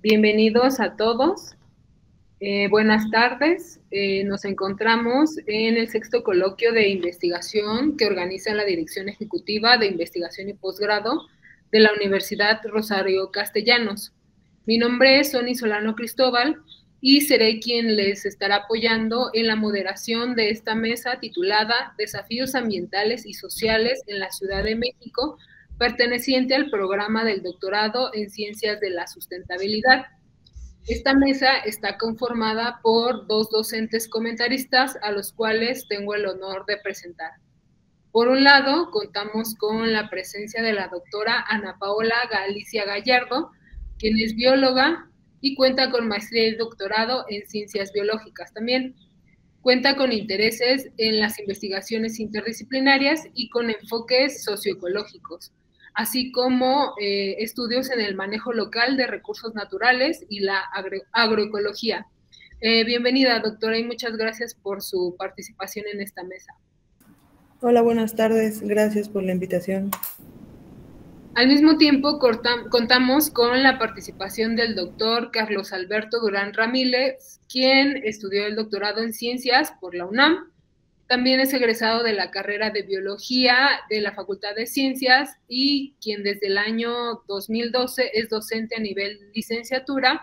Bienvenidos a todos. Buenas tardes. Nos encontramos en el sexto coloquio de investigación que organiza la Dirección Ejecutiva de Investigación y Posgrado de la Universidad Rosario Castellanos. Mi nombre es Sony Solano Cristóbal y seré quien les estará apoyando en la moderación de esta mesa titulada Desafíos Ambientales y Sociales en la Ciudad de México, perteneciente al programa del doctorado en Ciencias de la Sustentabilidad. Esta mesa está conformada por dos docentes comentaristas a los cuales tengo el honor de presentar. Por un lado, contamos con la presencia de la doctora Ana Paola Galicia Gallardo, quien es bióloga y cuenta con maestría y doctorado en ciencias biológicas también. Cuenta con intereses en las investigaciones interdisciplinarias y con enfoques socioecológicos, así como estudios en el manejo local de recursos naturales y la agroecología. Bienvenida, doctora, y muchas gracias por su participación en esta mesa. Hola, buenas tardes. Gracias por la invitación. Al mismo tiempo, contamos con la participación del doctor Carlos Alberto Durán Ramírez, quien estudió el doctorado en Ciencias por la UNAM. También es egresado de la carrera de Biología de la Facultad de Ciencias y quien desde el año 2012 es docente a nivel licenciatura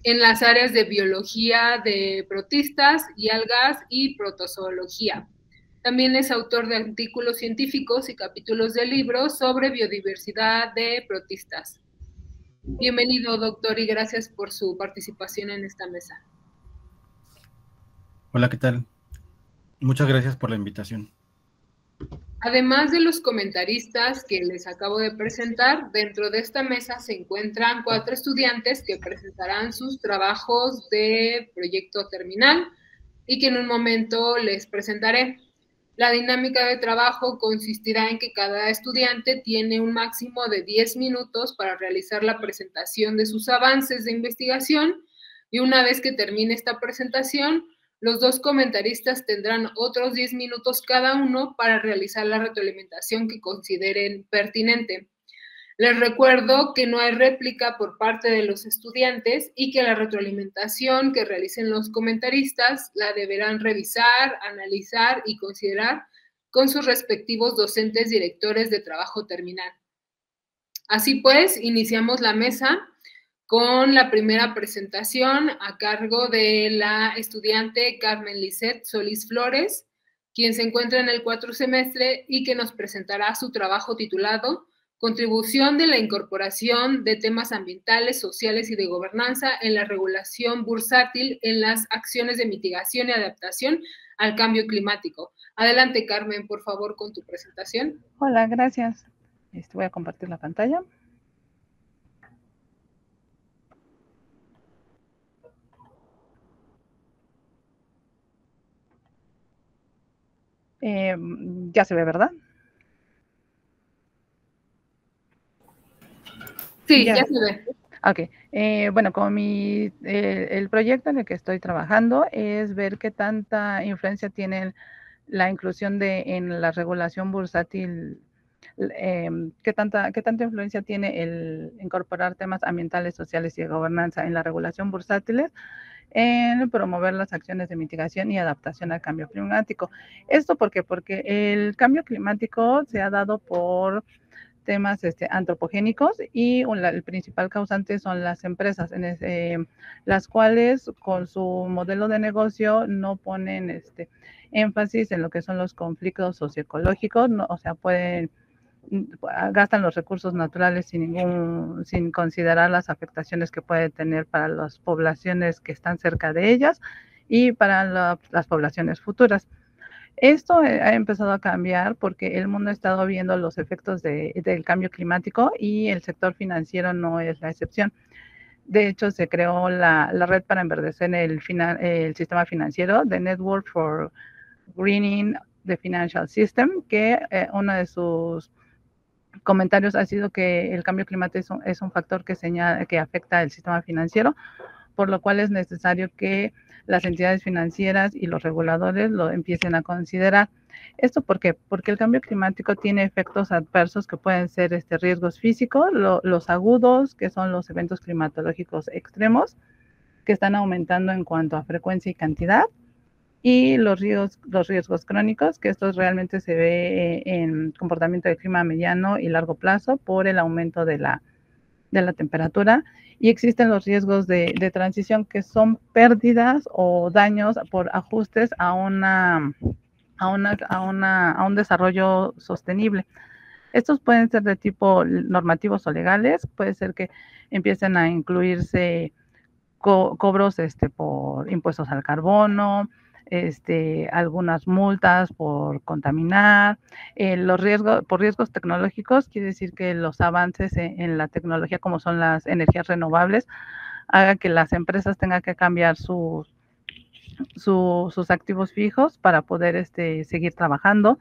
en las áreas de Biología de protistas y algas y protozoología. También es autor de artículos científicos y capítulos de libros sobre biodiversidad de protistas. Bienvenido, doctor, y gracias por su participación en esta mesa. Hola, ¿qué tal? Muchas gracias por la invitación. Además de los comentaristas que les acabo de presentar, dentro de esta mesa se encuentran 4 estudiantes que presentarán sus trabajos de proyecto terminal y que en un momento les presentaré. La dinámica de trabajo consistirá en que cada estudiante tiene un máximo de 10 minutos para realizar la presentación de sus avances de investigación y una vez que termine esta presentación, los dos comentaristas tendrán otros 10 minutos cada uno para realizar la retroalimentación que consideren pertinente. Les recuerdo que no hay réplica por parte de los estudiantes y que la retroalimentación que realicen los comentaristas la deberán revisar, analizar y considerar con sus respectivos docentes directores de trabajo terminal. Así pues, iniciamos la mesa con la primera presentación a cargo de la estudiante Carmen Lisset Solís Flores, quien se encuentra en el 4º semestre y que nos presentará su trabajo titulado Contribución de la incorporación de temas ambientales, sociales y de gobernanza en la regulación bursátil en las acciones de mitigación y adaptación al cambio climático. Adelante, Carmen, por favor, con tu presentación. Hola, gracias. Voy a compartir la pantalla. Ya se ve, ¿verdad? Sí, ya se ve. Ok. Bueno, como el proyecto en el que estoy trabajando es ver qué tanta influencia tiene la inclusión en la regulación bursátil, qué tanta influencia tiene el incorporar temas ambientales, sociales y de gobernanza en la regulación bursátil en promover las acciones de mitigación y adaptación al cambio climático. ¿Esto por qué? Porque el cambio climático se ha dado por temas antropogénicos y el principal causante son las empresas, las cuales con su modelo de negocio no ponen énfasis en lo que son los conflictos socioecológicos, no, o sea, gastan los recursos naturales sin considerar las afectaciones que puede tener para las poblaciones que están cerca de ellas y para las poblaciones futuras. Esto ha empezado a cambiar porque el mundo ha estado viendo los efectos del cambio climático y el sector financiero no es la excepción. De hecho, se creó la red para enverdecer el sistema financiero, The Network for Greening the Financial System, que uno de sus comentarios ha sido que el cambio climático es un factor que afecta el sistema financiero por lo cual es necesario que las entidades financieras y los reguladores lo empiecen a considerar. ¿Esto por qué? Porque el cambio climático tiene efectos adversos que pueden ser riesgos físicos, los agudos, que son los eventos climatológicos extremos, que están aumentando en cuanto a frecuencia y cantidad, y los riesgos crónicos, que esto realmente se ve en comportamiento de clima a mediano y largo plazo por el aumento de la temperatura, y existen los riesgos de transición, que son pérdidas o daños por ajustes a un desarrollo sostenible. Estos pueden ser de tipo normativos o legales, puede ser que empiecen a incluirse cobros por impuestos al carbono, algunas multas por contaminar, por riesgos tecnológicos, quiere decir que los avances en la tecnología, como son las energías renovables, haga que las empresas tengan que cambiar sus activos fijos para poder seguir trabajando.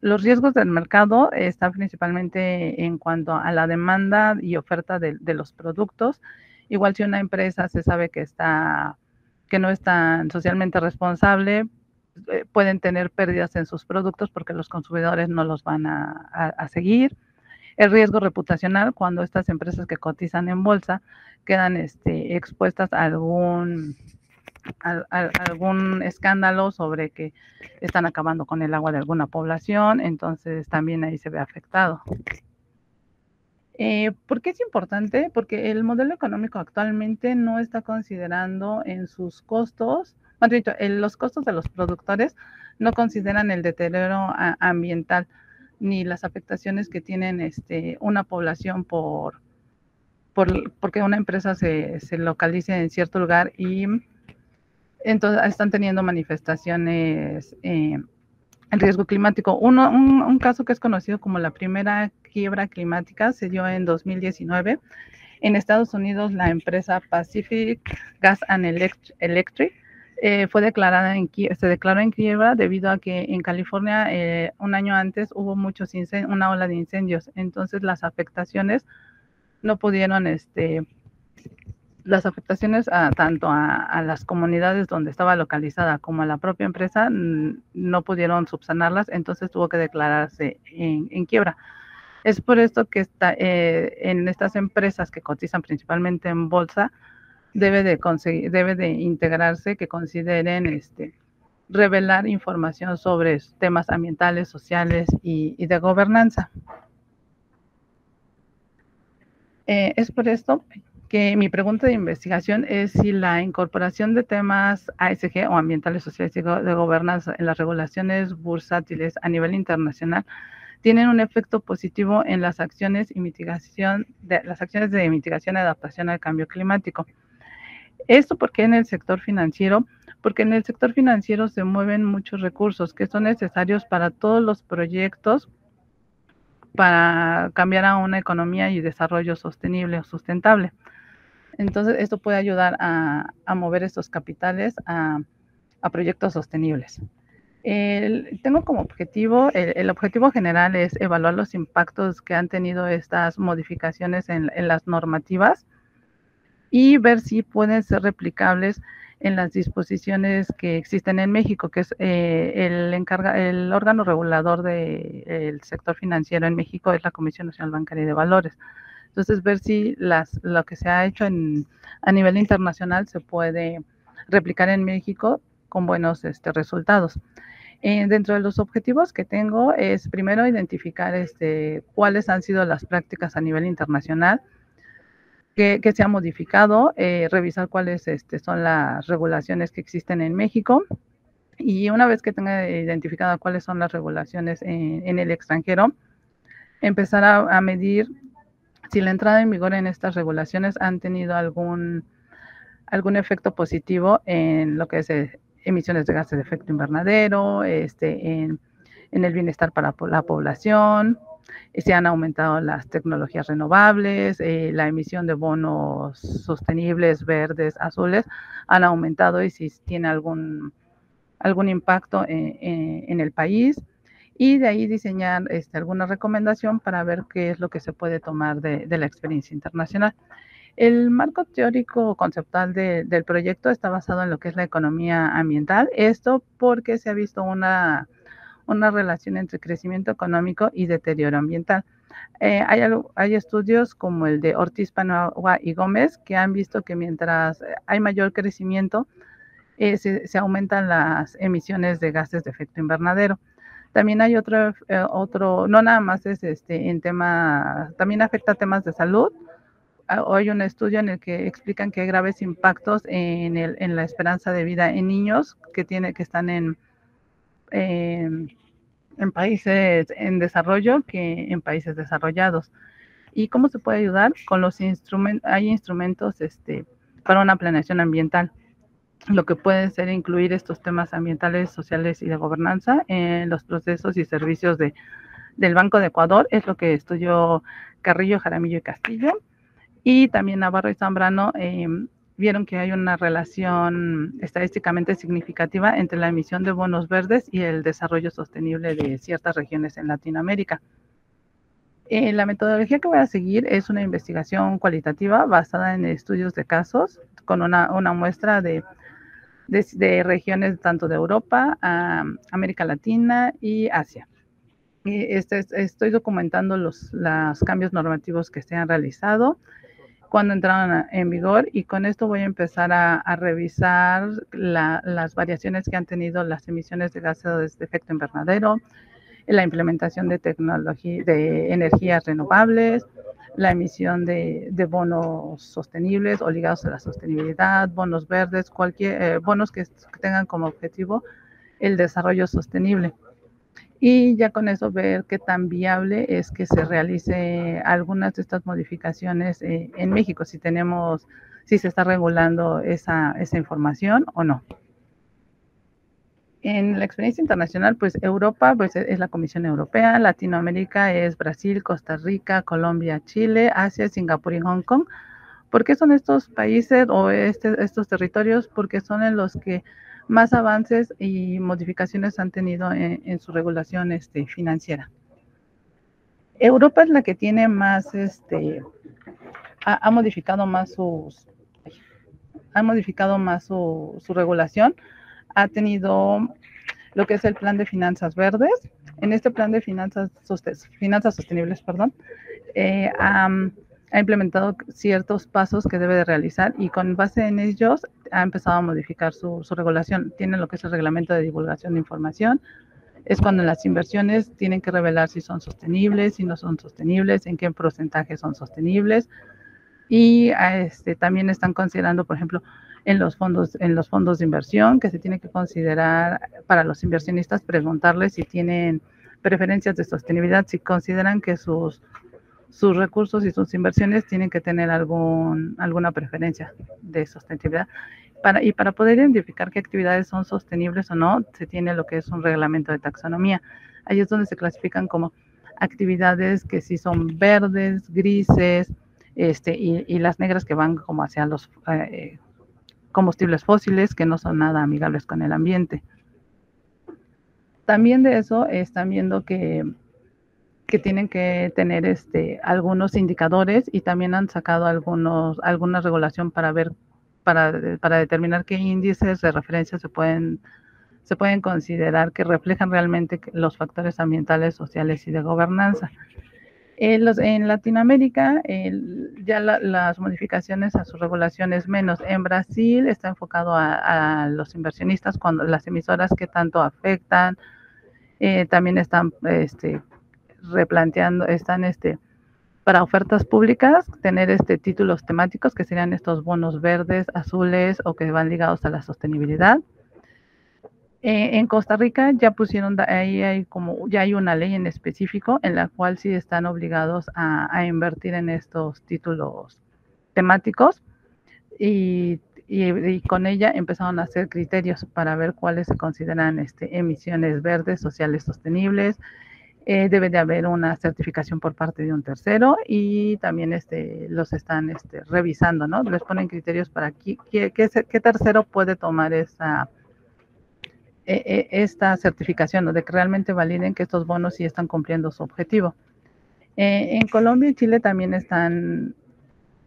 Los riesgos del mercado están principalmente en cuanto a la demanda y oferta de los productos. Igual si una empresa se sabe que no es tan socialmente responsable, pueden tener pérdidas en sus productos porque los consumidores no los van a seguir. El riesgo reputacional, cuando estas empresas que cotizan en bolsa quedan expuestas a algún escándalo sobre que están acabando con el agua de alguna población, entonces también ahí se ve afectado. ¿Por qué es importante? Porque el modelo económico actualmente no está considerando en sus costos, más bien dicho, los costos de los productores no consideran el deterioro ambiental ni las afectaciones que tienen una población porque una empresa se localice en cierto lugar, y entonces están teniendo manifestaciones en riesgo climático. Un caso que es conocido como la primera quiebra climática se dio en 2019. En Estados Unidos, la empresa Pacific Gas and Electric se declaró en quiebra debido a que en California un año antes hubo una ola de incendios. Entonces las afectaciones no pudieron las afectaciones tanto a las comunidades donde estaba localizada como a la propia empresa no pudieron subsanarlas, entonces tuvo que declararse en quiebra. Es por esto que en estas empresas que cotizan principalmente en bolsa, debe de integrarse que consideren revelar información sobre temas ambientales, sociales y de gobernanza. Es por esto que mi pregunta de investigación es si la incorporación de temas ASG o ambientales, sociales y de gobernanza en las regulaciones bursátiles a nivel internacional tienen un efecto positivo en las acciones de mitigación y adaptación al cambio climático. Esto porque en el sector financiero se mueven muchos recursos que son necesarios para todos los proyectos para cambiar a una economía y desarrollo sostenible o sustentable. Entonces, esto puede ayudar a mover estos capitales a proyectos sostenibles. Tengo como objetivo, el objetivo general es evaluar los impactos que han tenido estas modificaciones en las normativas y ver si pueden ser replicables en las disposiciones que existen en México, que es el órgano regulador del sector financiero en México es la Comisión Nacional Bancaria y de Valores. Entonces, ver si lo que se ha hecho a nivel internacional se puede replicar en México con buenos resultados. Dentro de los objetivos que tengo es primero identificar cuáles han sido las prácticas a nivel internacional que se ha modificado, revisar cuáles son las regulaciones que existen en México, y una vez que tenga identificado cuáles son las regulaciones en el extranjero, empezar a medir si la entrada en vigor en estas regulaciones han tenido algún efecto positivo en lo que es emisiones de gases de efecto invernadero, en el bienestar para la población, se han aumentado las tecnologías renovables, la emisión de bonos sostenibles, verdes, azules, han aumentado y si tiene algún impacto en el país, y de ahí diseñar alguna recomendación para ver qué es lo que se puede tomar de la experiencia internacional. El marco teórico conceptual del proyecto está basado en lo que es la economía ambiental. Esto porque se ha visto una relación entre crecimiento económico y deterioro ambiental. Hay estudios como el de Ortiz, Paniagua y Gómez que han visto que mientras hay mayor crecimiento, se aumentan las emisiones de gases de efecto invernadero. También hay otro, no nada más es en tema, también afecta a temas de salud. Hay un estudio en el que explican que hay graves impactos en la esperanza de vida en niños que están en países en desarrollo que en países desarrollados. ¿Y cómo se puede ayudar? Con los instrumentos, hay instrumentos para una planeación ambiental. Lo que puede ser incluir estos temas ambientales, sociales y de gobernanza en los procesos y servicios del Banco de Ecuador, es lo que estudió Carrillo, Jaramillo y Castillo. Y también Navarro y Zambrano vieron que hay una relación estadísticamente significativa entre la emisión de bonos verdes y el desarrollo sostenible de ciertas regiones en Latinoamérica. La metodología que voy a seguir es una investigación cualitativa basada en estudios de casos con una muestra de regiones tanto de Europa, América Latina y Asia. Estoy documentando los cambios normativos que se han realizado, cuando entraron en vigor, y con esto voy a empezar a revisar las variaciones que han tenido las emisiones de gases de efecto invernadero, la implementación de tecnología de energías renovables, la emisión de bonos sostenibles o ligados a la sostenibilidad, bonos verdes, bonos que tengan como objetivo el desarrollo sostenible. Y ya con eso ver qué tan viable es que se realice algunas de estas modificaciones en México, si se está regulando esa información o no. En la experiencia internacional, pues Europa pues es la Comisión Europea, Latinoamérica es Brasil, Costa Rica, Colombia, Chile, Asia, Singapur y Hong Kong. ¿Por qué son estos países o estos territorios? Porque son en los que más avances y modificaciones han tenido en su regulación financiera. Europa es la que tiene más, ha modificado más su regulación. Ha tenido lo que es el plan de finanzas verdes. En este plan de finanzas sostenibles, ha implementado ciertos pasos que debe de realizar y con base en ellos ha empezado a modificar su regulación. Tiene lo que es el reglamento de divulgación de información. Es cuando las inversiones tienen que revelar si son sostenibles, si no son sostenibles, en qué porcentaje son sostenibles. Y también están considerando, por ejemplo, en los fondos de inversión, que se tiene que considerar para los inversionistas, preguntarles si tienen preferencias de sostenibilidad, si consideran que sus recursos y sus inversiones tienen que tener alguna preferencia de sostenibilidad. Para poder identificar qué actividades son sostenibles o no, se tiene lo que es un reglamento de taxonomía. Ahí es donde se clasifican como actividades que sí son verdes, grises, y las negras que van como hacia los combustibles fósiles, que no son nada amigables con el ambiente. También de eso están viendo que tienen que tener algunos indicadores, y también han sacado alguna regulación para determinar qué índices de referencia se pueden considerar que reflejan realmente los factores ambientales, sociales y de gobernanza. En Latinoamérica, ya las modificaciones a su regulación es menos. En Brasil está enfocado a los inversionistas, cuando las emisoras que tanto afectan, también están replanteando, para ofertas públicas, tener títulos temáticos que serían estos bonos verdes, azules o que van ligados a la sostenibilidad. En Costa Rica ya pusieron, ya hay una ley en específico en la cual sí están obligados a invertir en estos títulos temáticos, y con ella empezaron a hacer criterios para ver cuáles se consideran emisiones verdes, sociales, sostenibles. Debe de haber una certificación por parte de un tercero, y también los están revisando, ¿no? Les ponen criterios para qué tercero puede tomar esta certificación, ¿no? De que realmente validen que estos bonos sí están cumpliendo su objetivo. En Colombia y Chile también están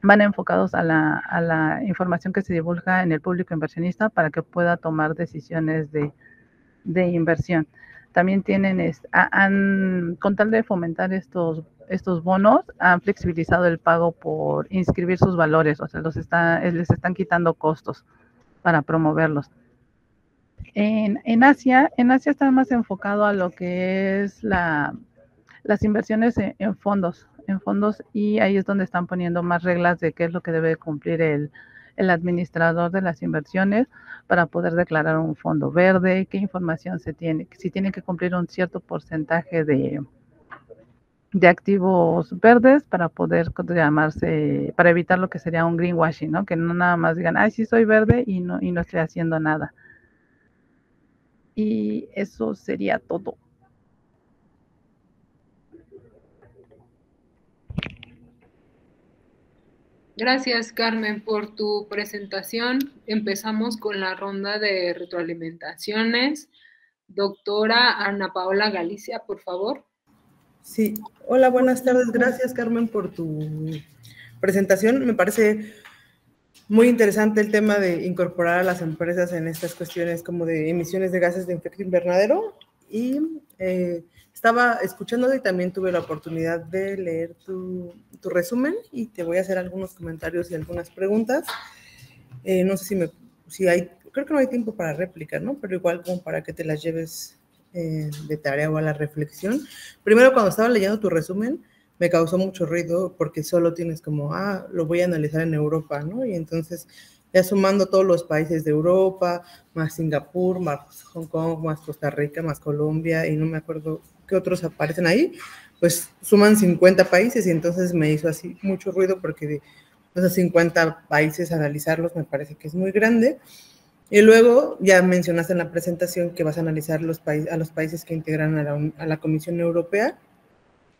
van enfocados a la información que se divulga en el público inversionista para que pueda tomar decisiones de inversión. También tienen, con tal de fomentar estos bonos, han flexibilizado el pago por inscribir sus valores, o sea, les están quitando costos para promoverlos. En Asia está más enfocado a lo que es las inversiones en fondos, y ahí es donde están poniendo más reglas de qué es lo que debe cumplir el administrador de las inversiones para poder declarar un fondo verde, qué información se tiene, si tiene que cumplir un cierto porcentaje de activos verdes para poder para evitar lo que sería un greenwashing, ¿no? Que no nada más digan, ay, sí soy verde y no estoy haciendo nada. Y eso sería todo. Gracias, Carmen, por tu presentación. Empezamos con la ronda de retroalimentaciones. Doctora Ana Paola Galicia, por favor. Sí, hola, buenas tardes. Gracias, Carmen, por tu presentación. Me parece muy interesante el tema de incorporar a las empresas en estas cuestiones como de emisiones de gases de efecto invernadero. Y estaba escuchando y también tuve la oportunidad de leer tu resumen y te voy a hacer algunos comentarios y algunas preguntas. No sé si hay, creo que no hay tiempo para réplica, ¿no? Pero igual como para que te las lleves de tarea o a la reflexión. Primero, cuando estaba leyendo tu resumen, me causó mucho ruido porque solo tienes como, lo voy a analizar en Europa, ¿no? Y entonces, ya sumando todos los países de Europa, más Singapur, más Hong Kong, más Costa Rica, más Colombia, y no me acuerdo qué otros aparecen ahí, pues suman 50 países y entonces me hizo así mucho ruido porque de esos 50 países analizarlos me parece que es muy grande. Y luego ya mencionaste en la presentación que vas a analizar a los países que integran a la Comisión Europea.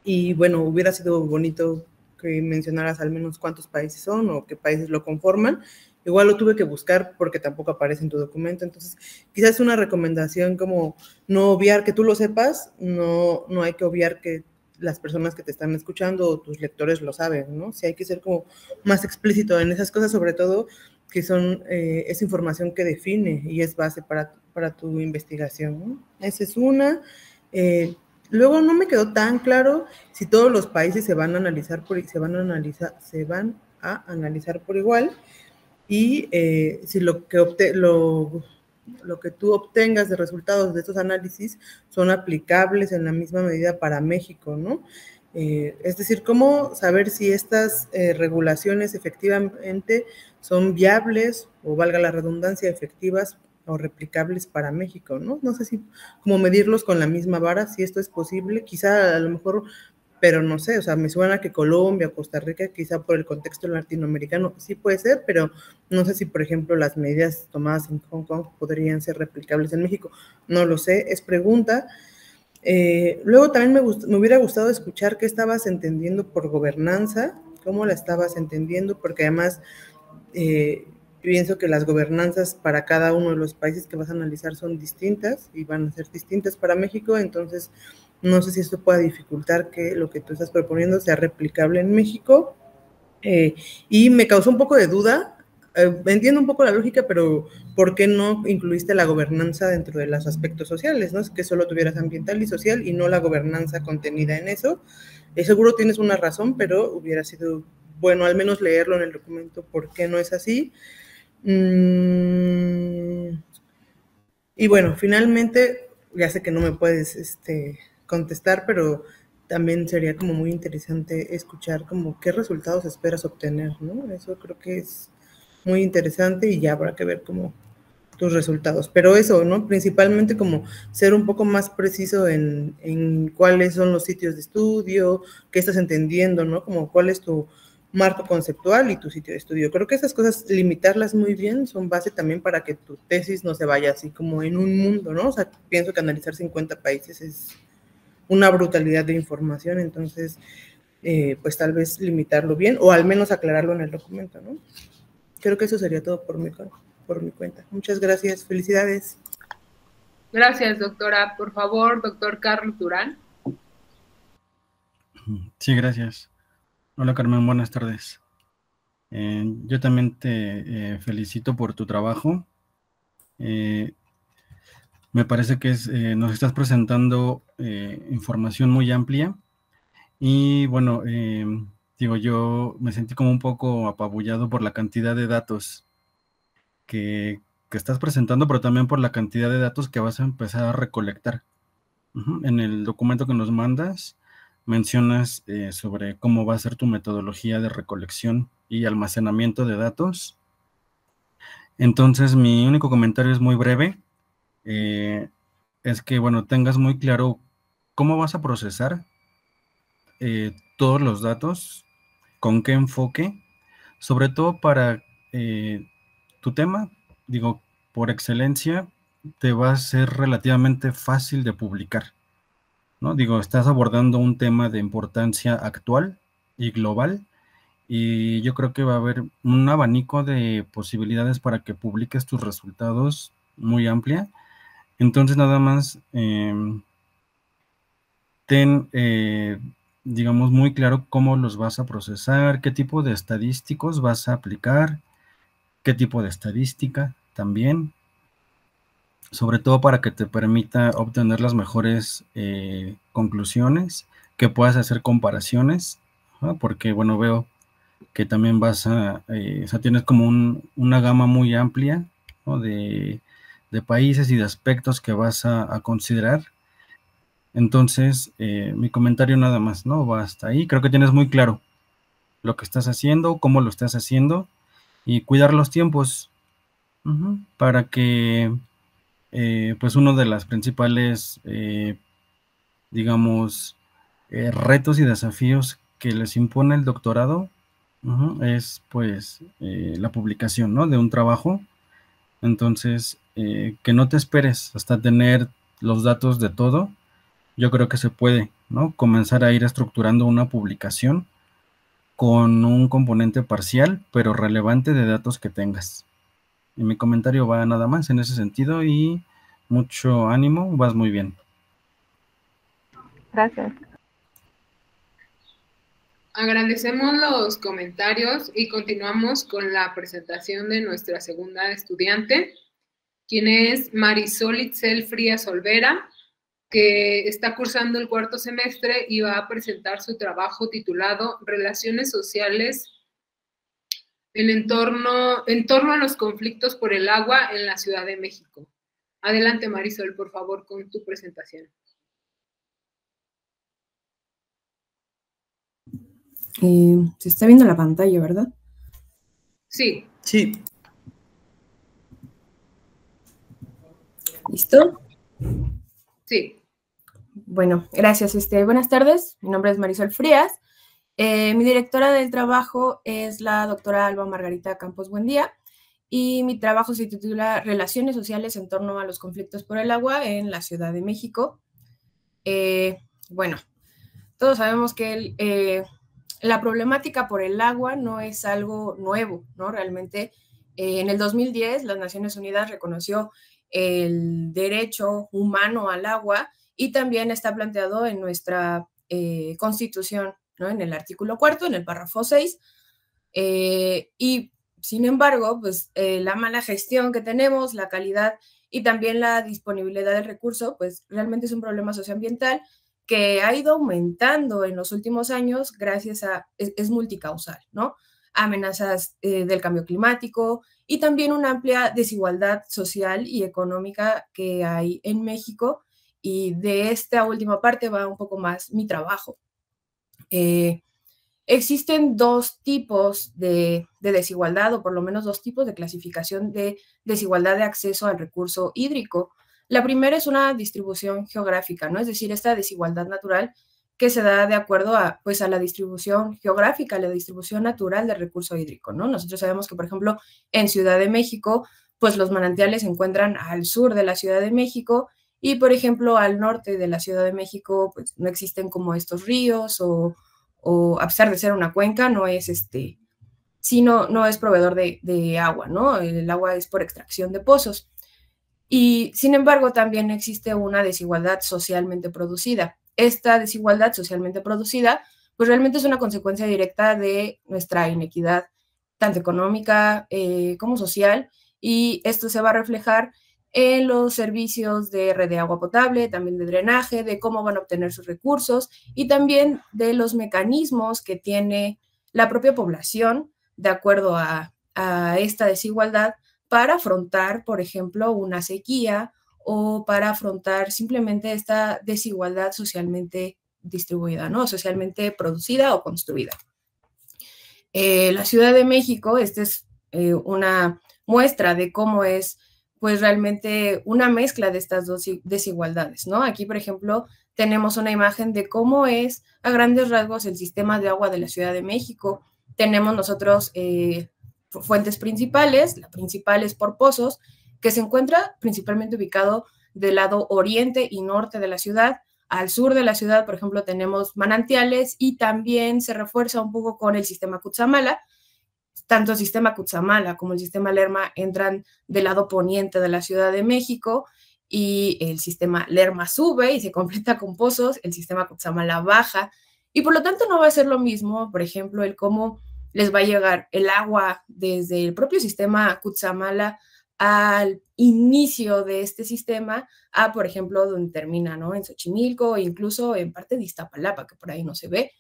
Y bueno, hubiera sido bonito que mencionaras al menos cuántos países son o qué países lo conforman. Igual lo tuve que buscar porque tampoco aparece en tu documento. Entonces, quizás una recomendación como no obviar que tú lo sepas, no hay que obviar que las personas que te están escuchando o tus lectores lo saben, ¿no? Sí hay que ser como más explícito en esas cosas, sobre todo que son esa información que define y es base para tu investigación, ¿no? Esa es una. Luego no me quedó tan claro si todos los países se van a analizar se van a analizar por igual y si lo que tú obtengas de resultados de estos análisis son aplicables en la misma medida para México, ¿no? Es decir, ¿cómo saber si estas regulaciones efectivamente son viables o, valga la redundancia, efectivas o replicables para México, ¿no? No sé si como medirlos con la misma vara, si esto es posible, quizá a lo mejor, pero no sé, o sea, me suena que Colombia, Costa Rica, quizá por el contexto latinoamericano sí puede ser, pero no sé si, por ejemplo, las medidas tomadas en Hong Kong podrían ser replicables en México. No lo sé, es pregunta. Luego también me hubiera gustado escuchar qué estabas entendiendo por gobernanza, cómo la estabas entendiendo, porque además pienso que las gobernanzas para cada uno de los países que vas a analizar son distintas y van a ser distintas para México, entonces no sé si esto pueda dificultar que lo que tú estás proponiendo sea replicable en México. Y me causó un poco de duda, entiendo un poco la lógica, pero ¿por qué no incluiste la gobernanza dentro de los aspectos sociales? ¿No? Es que solo tuvieras ambiental y social y no la gobernanza contenida en eso. Seguro tienes una razón, pero hubiera sido bueno al menos leerlo en el documento por qué no es así. Y bueno, finalmente, ya sé que no me puedes contestar, pero también sería como muy interesante escuchar como qué resultados esperas obtener, ¿no? Eso creo que es muy interesante y ya habrá que ver como tus resultados. Pero eso, ¿no? Principalmente como ser un poco más preciso en cuáles son los sitios de estudio, qué estás entendiendo, ¿no? Como cuál es tu marco conceptual y tu sitio de estudio. Creo que esas cosas, limitarlas muy bien, son base también para que tu tesis no se vaya así como en un mundo, ¿no? O sea, pienso que analizar 50 países es una brutalidad de información, entonces, pues tal vez limitarlo bien o al menos aclararlo en el documento, ¿no? Creo que eso sería todo por mi cuenta. Muchas gracias, felicidades. Gracias, doctora. Por favor, doctor Carlos Durán. Sí, gracias. Hola, Carmen, buenas tardes. Yo también te felicito por tu trabajo. Me parece que nos estás presentando información muy amplia y bueno, digo, yo me sentí como un poco apabullado por la cantidad de datos que estás presentando, pero también por la cantidad de datos que vas a empezar a recolectar. En el documento que nos mandas, mencionas sobre cómo va a ser tu metodología de recolección y almacenamiento de datos. Entonces, mi único comentario es muy breve. Es que, bueno, tengas muy claro cómo vas a procesar todos los datos, con qué enfoque, sobre todo para tu tema, digo, por excelencia, te va a ser relativamente fácil de publicar, ¿no? Digo, estás abordando un tema de importancia actual y global, y yo creo que va a haber un abanico de posibilidades para que publiques tus resultados muy amplia. Entonces, nada más ten, digamos, muy claro cómo los vas a procesar, qué tipo de estadísticos vas a aplicar, qué tipo de estadística también, sobre todo para que te permita obtener las mejores conclusiones, que puedas hacer comparaciones, ¿no? Porque, bueno, veo que también o sea, tienes como una gama muy amplia, ¿no? de países y de aspectos que vas a considerar. Entonces, mi comentario nada más, ¿no? Va hasta ahí. Creo que tienes muy claro lo que estás haciendo, cómo lo estás haciendo y cuidar los tiempos para que, pues, uno de las principales, digamos, retos y desafíos que les impone el doctorado es, pues, la publicación, ¿no? De un trabajo. Entonces, que no te esperes hasta tener los datos de todo. Yo creo que se puede, ¿no? Comenzar a ir estructurando una publicación con un componente parcial, pero relevante de datos que tengas. Y mi comentario va nada más en ese sentido y mucho ánimo, vas muy bien. Gracias. Agradecemos los comentarios y continuamos con la presentación de nuestra segunda estudiante, quien es Marisol Itzel Frías Olvera, que está cursando el 4º semestre y va a presentar su trabajo titulado Relaciones sociales en torno a los conflictos por el agua en la Ciudad de México. Adelante, Marisol, por favor, con tu presentación. Se está viendo la pantalla, ¿verdad? Sí. Sí. ¿Listo? Sí. Bueno, gracias. Buenas tardes. Mi nombre es Marisol Frías. Mi directora del trabajo es la doctora Alba Margarita Campos Buendía y mi trabajo se titula Relaciones sociales en torno a los conflictos por el agua en la Ciudad de México. Bueno, todos sabemos que la problemática por el agua no es algo nuevo, ¿no? Realmente, en el 2010, las Naciones Unidas reconoció el derecho humano al agua y también está planteado en nuestra Constitución, ¿no? En el artículo 4º, en el párrafo 6. Y, sin embargo, pues la mala gestión que tenemos, la calidad y también la disponibilidad del recurso, pues realmente es un problema socioambiental que ha ido aumentando en los últimos años gracias es multicausal, ¿no? Amenazas del cambio climático y también una amplia desigualdad social y económica que hay en México, y de esta última parte va un poco más mi trabajo. Existen dos tipos de desigualdad, o por lo menos dos tipos de clasificación de desigualdad de acceso al recurso hídrico. La primera es una distribución geográfica, ¿no? Es decir, esta desigualdad natural que se da de acuerdo a la distribución geográfica, la distribución natural del recurso hídrico, ¿no? Nosotros sabemos que, por ejemplo, en Ciudad de México, pues los manantiales se encuentran al sur de la Ciudad de México y, por ejemplo, al norte de la Ciudad de México, pues no existen como estos ríos o a pesar de ser una cuenca, no es no es proveedor de agua, ¿no? El agua es por extracción de pozos. Y, sin embargo, también existe una desigualdad socialmente producida. Esta desigualdad socialmente producida, pues realmente es una consecuencia directa de nuestra inequidad, tanto económica como social, y esto se va a reflejar en los servicios de red de agua potable, también de drenaje, de cómo van a obtener sus recursos y también de los mecanismos que tiene la propia población de acuerdo a esta desigualdad para afrontar, por ejemplo, una sequía o para afrontar simplemente esta desigualdad socialmente distribuida, ¿no? Socialmente producida o construida. La Ciudad de México, esta es una muestra de cómo es pues realmente una mezcla de estas dos desigualdades, ¿no? Aquí, por ejemplo, tenemos una imagen de cómo es a grandes rasgos el sistema de agua de la Ciudad de México. Tenemos nosotros fuentes principales, la principal es por pozos, que se encuentra principalmente ubicado del lado oriente y norte de la ciudad. Al sur de la ciudad, por ejemplo, tenemos manantiales y también se refuerza un poco con el sistema Cutzamala. Tanto el sistema Cutzamala como el sistema Lerma entran del lado poniente de la Ciudad de México y el sistema Lerma sube y se completa con pozos, el sistema Cutzamala baja y por lo tanto no va a ser lo mismo, por ejemplo, el cómo les va a llegar el agua desde el propio sistema Cutzamala al inicio de este sistema a, por ejemplo, donde termina, ¿no? En Xochimilco e incluso en parte de Iztapalapa, que por ahí no se ve.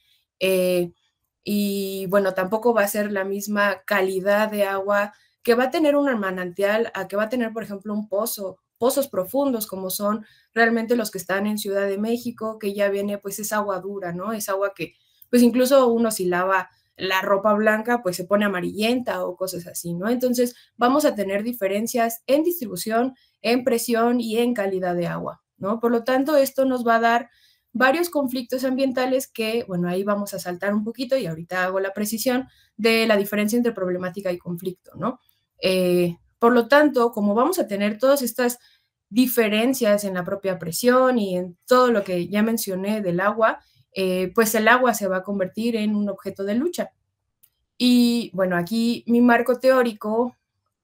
Y bueno, tampoco va a ser la misma calidad de agua que va a tener un manantial a que va a tener, por ejemplo, un pozo, pozos profundos como son realmente los que están en Ciudad de México, que ya viene, pues es agua dura, ¿no? Es agua que, pues incluso uno si lava la ropa blanca, pues se pone amarillenta o cosas así, ¿no? Entonces vamos a tener diferencias en distribución, en presión y en calidad de agua, ¿no? Por lo tanto, esto nos va a dar varios conflictos ambientales que, bueno, ahí vamos a saltar un poquito y ahorita hago la precisión de la diferencia entre problemática y conflicto, ¿no? Por lo tanto, como vamos a tener todas estas diferencias en la propia presión y en todo lo que ya mencioné del agua, pues el agua se va a convertir en un objeto de lucha. Y bueno, aquí mi marco teórico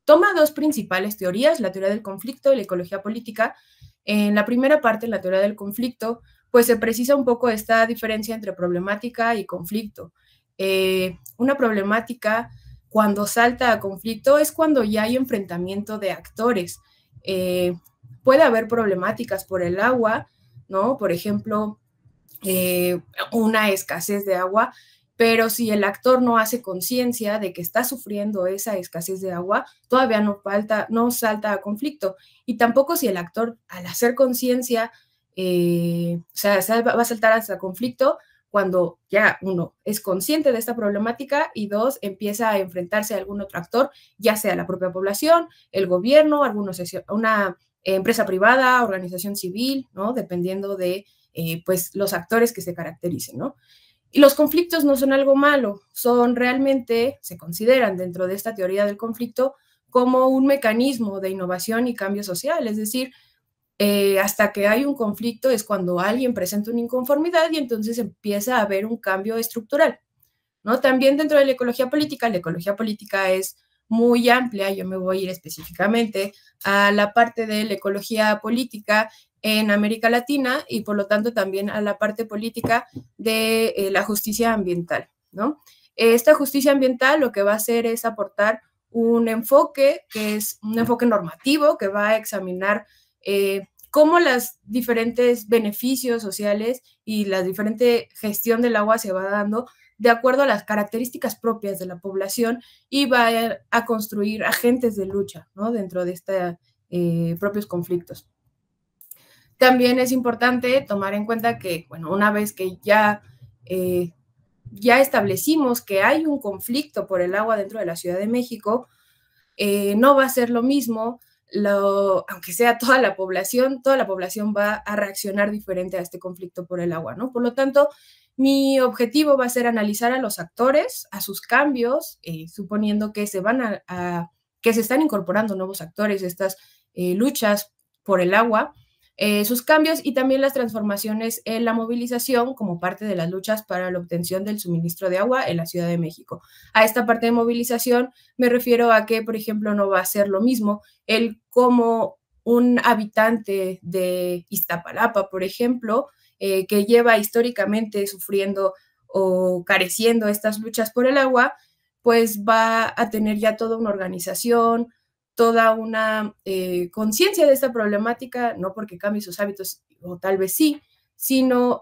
toma dos principales teorías, la teoría del conflicto y la ecología política. En la primera parte, en la teoría del conflicto, pues se precisa un poco esta diferencia entre problemática y conflicto. Una problemática, cuando salta a conflicto, es cuando ya hay enfrentamiento de actores. Puede haber problemáticas por el agua, ¿no? Por ejemplo, una escasez de agua, pero si el actor no hace conciencia de que está sufriendo esa escasez de agua, todavía no salta a conflicto. Y tampoco si el actor, al hacer conciencia, va a saltar hasta conflicto cuando ya uno es consciente de esta problemática y dos, empieza a enfrentarse a algún otro actor, ya sea la propia población, el gobierno, una empresa privada, organización civil, ¿no? Dependiendo de pues los actores que se caractericen, ¿no? Y los conflictos no son algo malo, son realmente, se consideran dentro de esta teoría del conflicto como un mecanismo de innovación y cambio social, es decir, hasta que hay un conflicto es cuando alguien presenta una inconformidad y entonces empieza a haber un cambio estructural, ¿no? También dentro de la ecología política es muy amplia, yo me voy a ir específicamente a la parte de la ecología política en América Latina y por lo tanto también a la parte política de la justicia ambiental, ¿no? Esta justicia ambiental lo que va a hacer es aportar un enfoque que es un enfoque normativo que va a examinar cómo los diferentes beneficios sociales y la diferente gestión del agua se va dando de acuerdo a las características propias de la población y va a construir agentes de lucha, ¿no? Dentro de estos propios conflictos. También es importante tomar en cuenta que, bueno, una vez que ya establecimos que hay un conflicto por el agua dentro de la Ciudad de México, no va a ser lo mismo, aunque sea toda la población va a reaccionar diferente a este conflicto por el agua, ¿no? Por lo tanto, mi objetivo va a ser analizar a los actores, a sus cambios, suponiendo que que se están incorporando nuevos actores, estas luchas por el agua, sus cambios y también las transformaciones en la movilización como parte de las luchas para la obtención del suministro de agua en la Ciudad de México. A esta parte de movilización me refiero a que, por ejemplo, no va a ser lo mismo el como un habitante de Iztapalapa, por ejemplo, que lleva históricamente sufriendo o careciendo estas luchas por el agua, pues va a tener ya toda una organización, toda una conciencia de esta problemática, no porque cambie sus hábitos, o tal vez sí, sino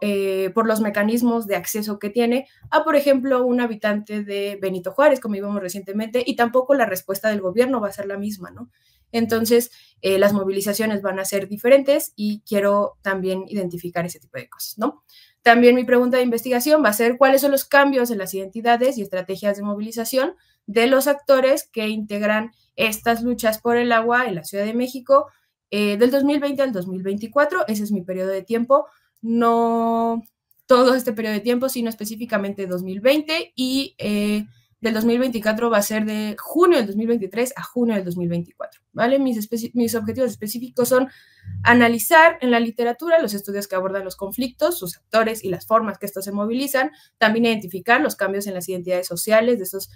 por los mecanismos de acceso que tiene a, por ejemplo, un habitante de Benito Juárez, como vimos recientemente, y tampoco la respuesta del gobierno va a ser la misma, ¿no? Entonces, las movilizaciones van a ser diferentes y quiero también identificar ese tipo de cosas, ¿no? También mi pregunta de investigación va a ser cuáles son los cambios en las identidades y estrategias de movilización de los actores que integran estas luchas por el agua en la Ciudad de México del 2020 al 2024. Ese es mi periodo de tiempo, no todo este periodo de tiempo, sino específicamente 2020 y del 2024 va a ser de junio del 2023 a junio del 2024, ¿vale? Mis objetivos específicos son analizar en la literatura los estudios que abordan los conflictos, sus actores y las formas que estos se movilizan, también identificar los cambios en las identidades sociales de estos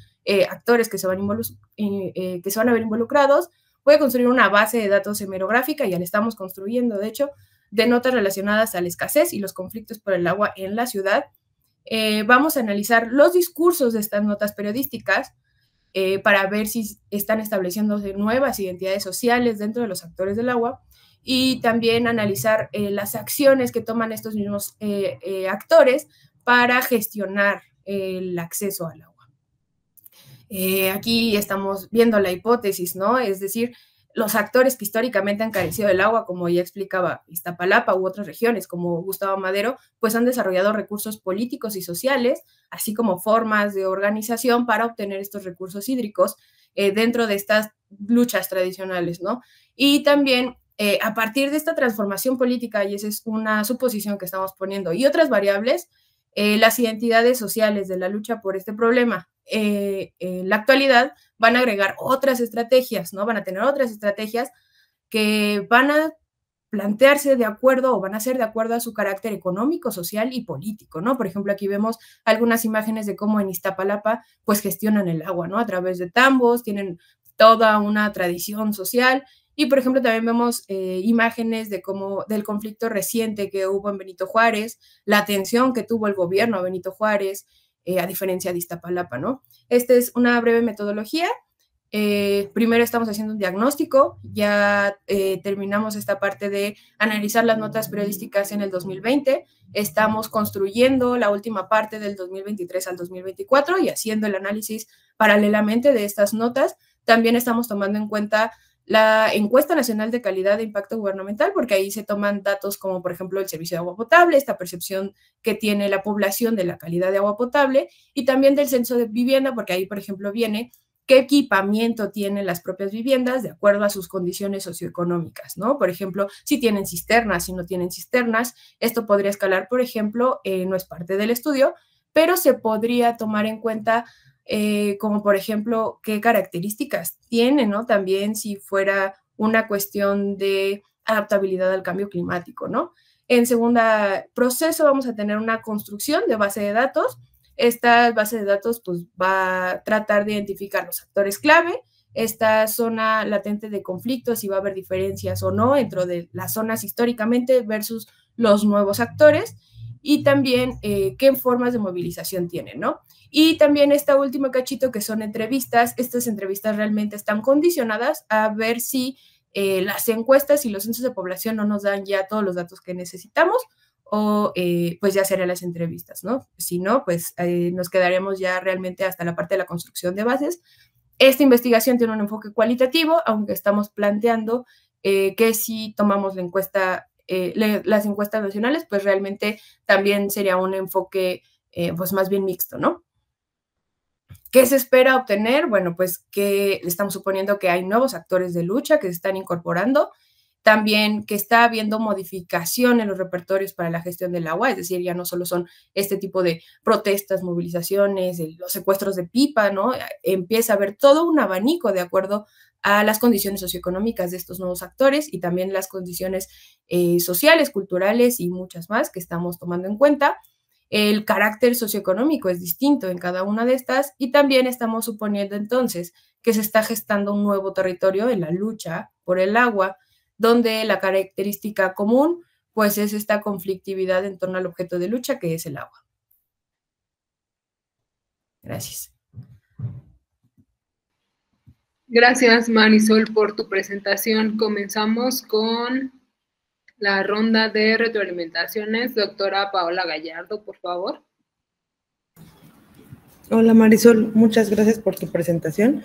actores que se van a ver involucrados. Voy a construir una base de datos hemerográfica, ya la estamos construyendo, de hecho, de notas relacionadas a la escasez y los conflictos por el agua en la ciudad. Vamos a analizar los discursos de estas notas periodísticas para ver si están estableciéndose nuevas identidades sociales dentro de los actores del agua y también analizar las acciones que toman estos mismos actores para gestionar el acceso al agua. Aquí estamos viendo la hipótesis, ¿no? Es decir, los actores que históricamente han carecido del agua, como ya explicaba Iztapalapa u otras regiones como Gustavo Madero, pues han desarrollado recursos políticos y sociales, así como formas de organización para obtener estos recursos hídricos dentro de estas luchas tradicionales, ¿no? Y también a partir de esta transformación política, y esa es una suposición que estamos poniendo, y otras variables, las identidades sociales de la lucha por este problema en la actualidad van a agregar otras estrategias, ¿no? Van a tener otras estrategias que van a plantearse de acuerdo o van a ser de acuerdo a su carácter económico, social y político, ¿no? Por ejemplo, aquí vemos algunas imágenes de cómo en Iztapalapa pues gestionan el agua, ¿no? A través de tambos, tienen toda una tradición social y, por ejemplo, también vemos imágenes de cómo del conflicto reciente que hubo en Benito Juárez, la atención que tuvo el gobierno a Benito Juárez, a diferencia de Iztapalapa, ¿no? Esta es una breve metodología. Primero estamos haciendo un diagnóstico, ya terminamos esta parte de analizar las notas periodísticas en el 2020, estamos construyendo la última parte del 2023 al 2024 y haciendo el análisis paralelamente de estas notas. También estamos tomando en cuenta la encuesta nacional de calidad de impacto gubernamental, porque ahí se toman datos como, por ejemplo, el servicio de agua potable, esta percepción que tiene la población de la calidad de agua potable, y también del censo de vivienda, porque ahí, por ejemplo, viene qué equipamiento tienen las propias viviendas de acuerdo a sus condiciones socioeconómicas, ¿no? Por ejemplo, si tienen cisternas, si no tienen cisternas, esto podría escalar, por ejemplo, no es parte del estudio, pero se podría tomar en cuenta como por ejemplo, qué características tiene, ¿no? También si fuera una cuestión de adaptabilidad al cambio climático, ¿no? En segunda proceso vamos a tener una construcción de base de datos. Esta base de datos pues va a tratar de identificar los actores clave, esta zona latente de conflictos, si va a haber diferencias o no dentro de las zonas históricamente versus los nuevos actores y también qué formas de movilización tienen, ¿no? Y también este último cachito que son entrevistas, estas entrevistas realmente están condicionadas a ver si las encuestas y los censos de población no nos dan ya todos los datos que necesitamos o pues ya serían las entrevistas, ¿no? Si no, pues nos quedaremos ya realmente hasta la parte de la construcción de bases. Esta investigación tiene un enfoque cualitativo, aunque estamos planteando que si tomamos la encuesta, las encuestas nacionales, pues realmente también sería un enfoque pues más bien mixto, ¿no? ¿Qué se espera obtener? Bueno, pues que estamos suponiendo que hay nuevos actores de lucha que se están incorporando, también que está habiendo modificación en los repertorios para la gestión del agua, es decir, ya no solo son este tipo de protestas, movilizaciones, los secuestros de pipa, ¿no? Empieza a haber todo un abanico de acuerdo a las condiciones socioeconómicas de estos nuevos actores y también las condiciones sociales, culturales y muchas más que estamos tomando en cuenta. El carácter socioeconómico es distinto en cada una de estas y también estamos suponiendo entonces que se está gestando un nuevo territorio en la lucha por el agua, donde la característica común pues es esta conflictividad en torno al objeto de lucha que es el agua. Gracias. Gracias, Marisol, por tu presentación. Comenzamos con la ronda de retroalimentaciones. Doctora Paola Gallardo, por favor. Hola, Marisol, muchas gracias por tu presentación.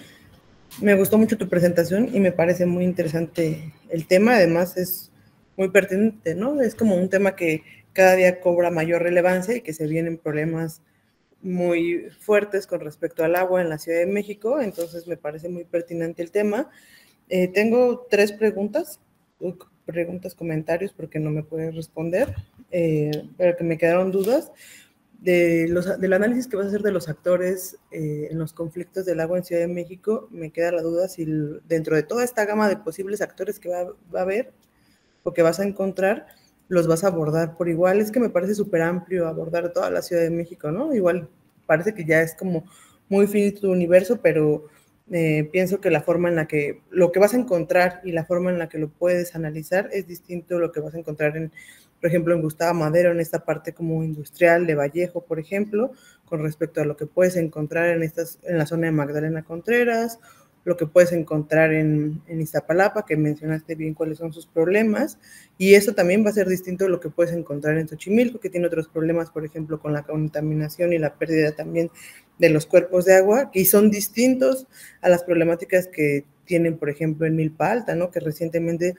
Me gustó mucho tu presentación y me parece muy interesante el tema. Además, es muy pertinente, ¿no? Es como un tema que cada día cobra mayor relevancia y que se vienen problemas muy fuertes con respecto al agua en la Ciudad de México. Entonces, me parece muy pertinente el tema. Tengo 3 preguntas, comentarios, porque no me puedes responder, pero que me quedaron dudas. Del análisis que vas a hacer de los actores en los conflictos del agua en Ciudad de México, me queda la duda si dentro de toda esta gama de posibles actores que va a haber o que vas a encontrar, los vas a abordar por igual. Es que me parece súper amplio abordar toda la Ciudad de México, ¿no? Igual parece que ya es como muy finito tu universo, pero pienso que la forma en la que lo que vas a encontrar y la forma en la que lo puedes analizar es distinto a lo que vas a encontrar en, por ejemplo, en Gustavo Madero, en esta parte como industrial de Vallejo, por ejemplo, con respecto a lo que puedes encontrar en la zona de Magdalena Contreras, lo que puedes encontrar en Iztapalapa, que mencionaste bien cuáles son sus problemas, y eso también va a ser distinto a lo que puedes encontrar en Xochimilco, que tiene otros problemas, por ejemplo, con la contaminación y la pérdida también de los cuerpos de agua, y son distintos a las problemáticas que tienen, por ejemplo, en Milpa Alta, ¿no? Que recientemente,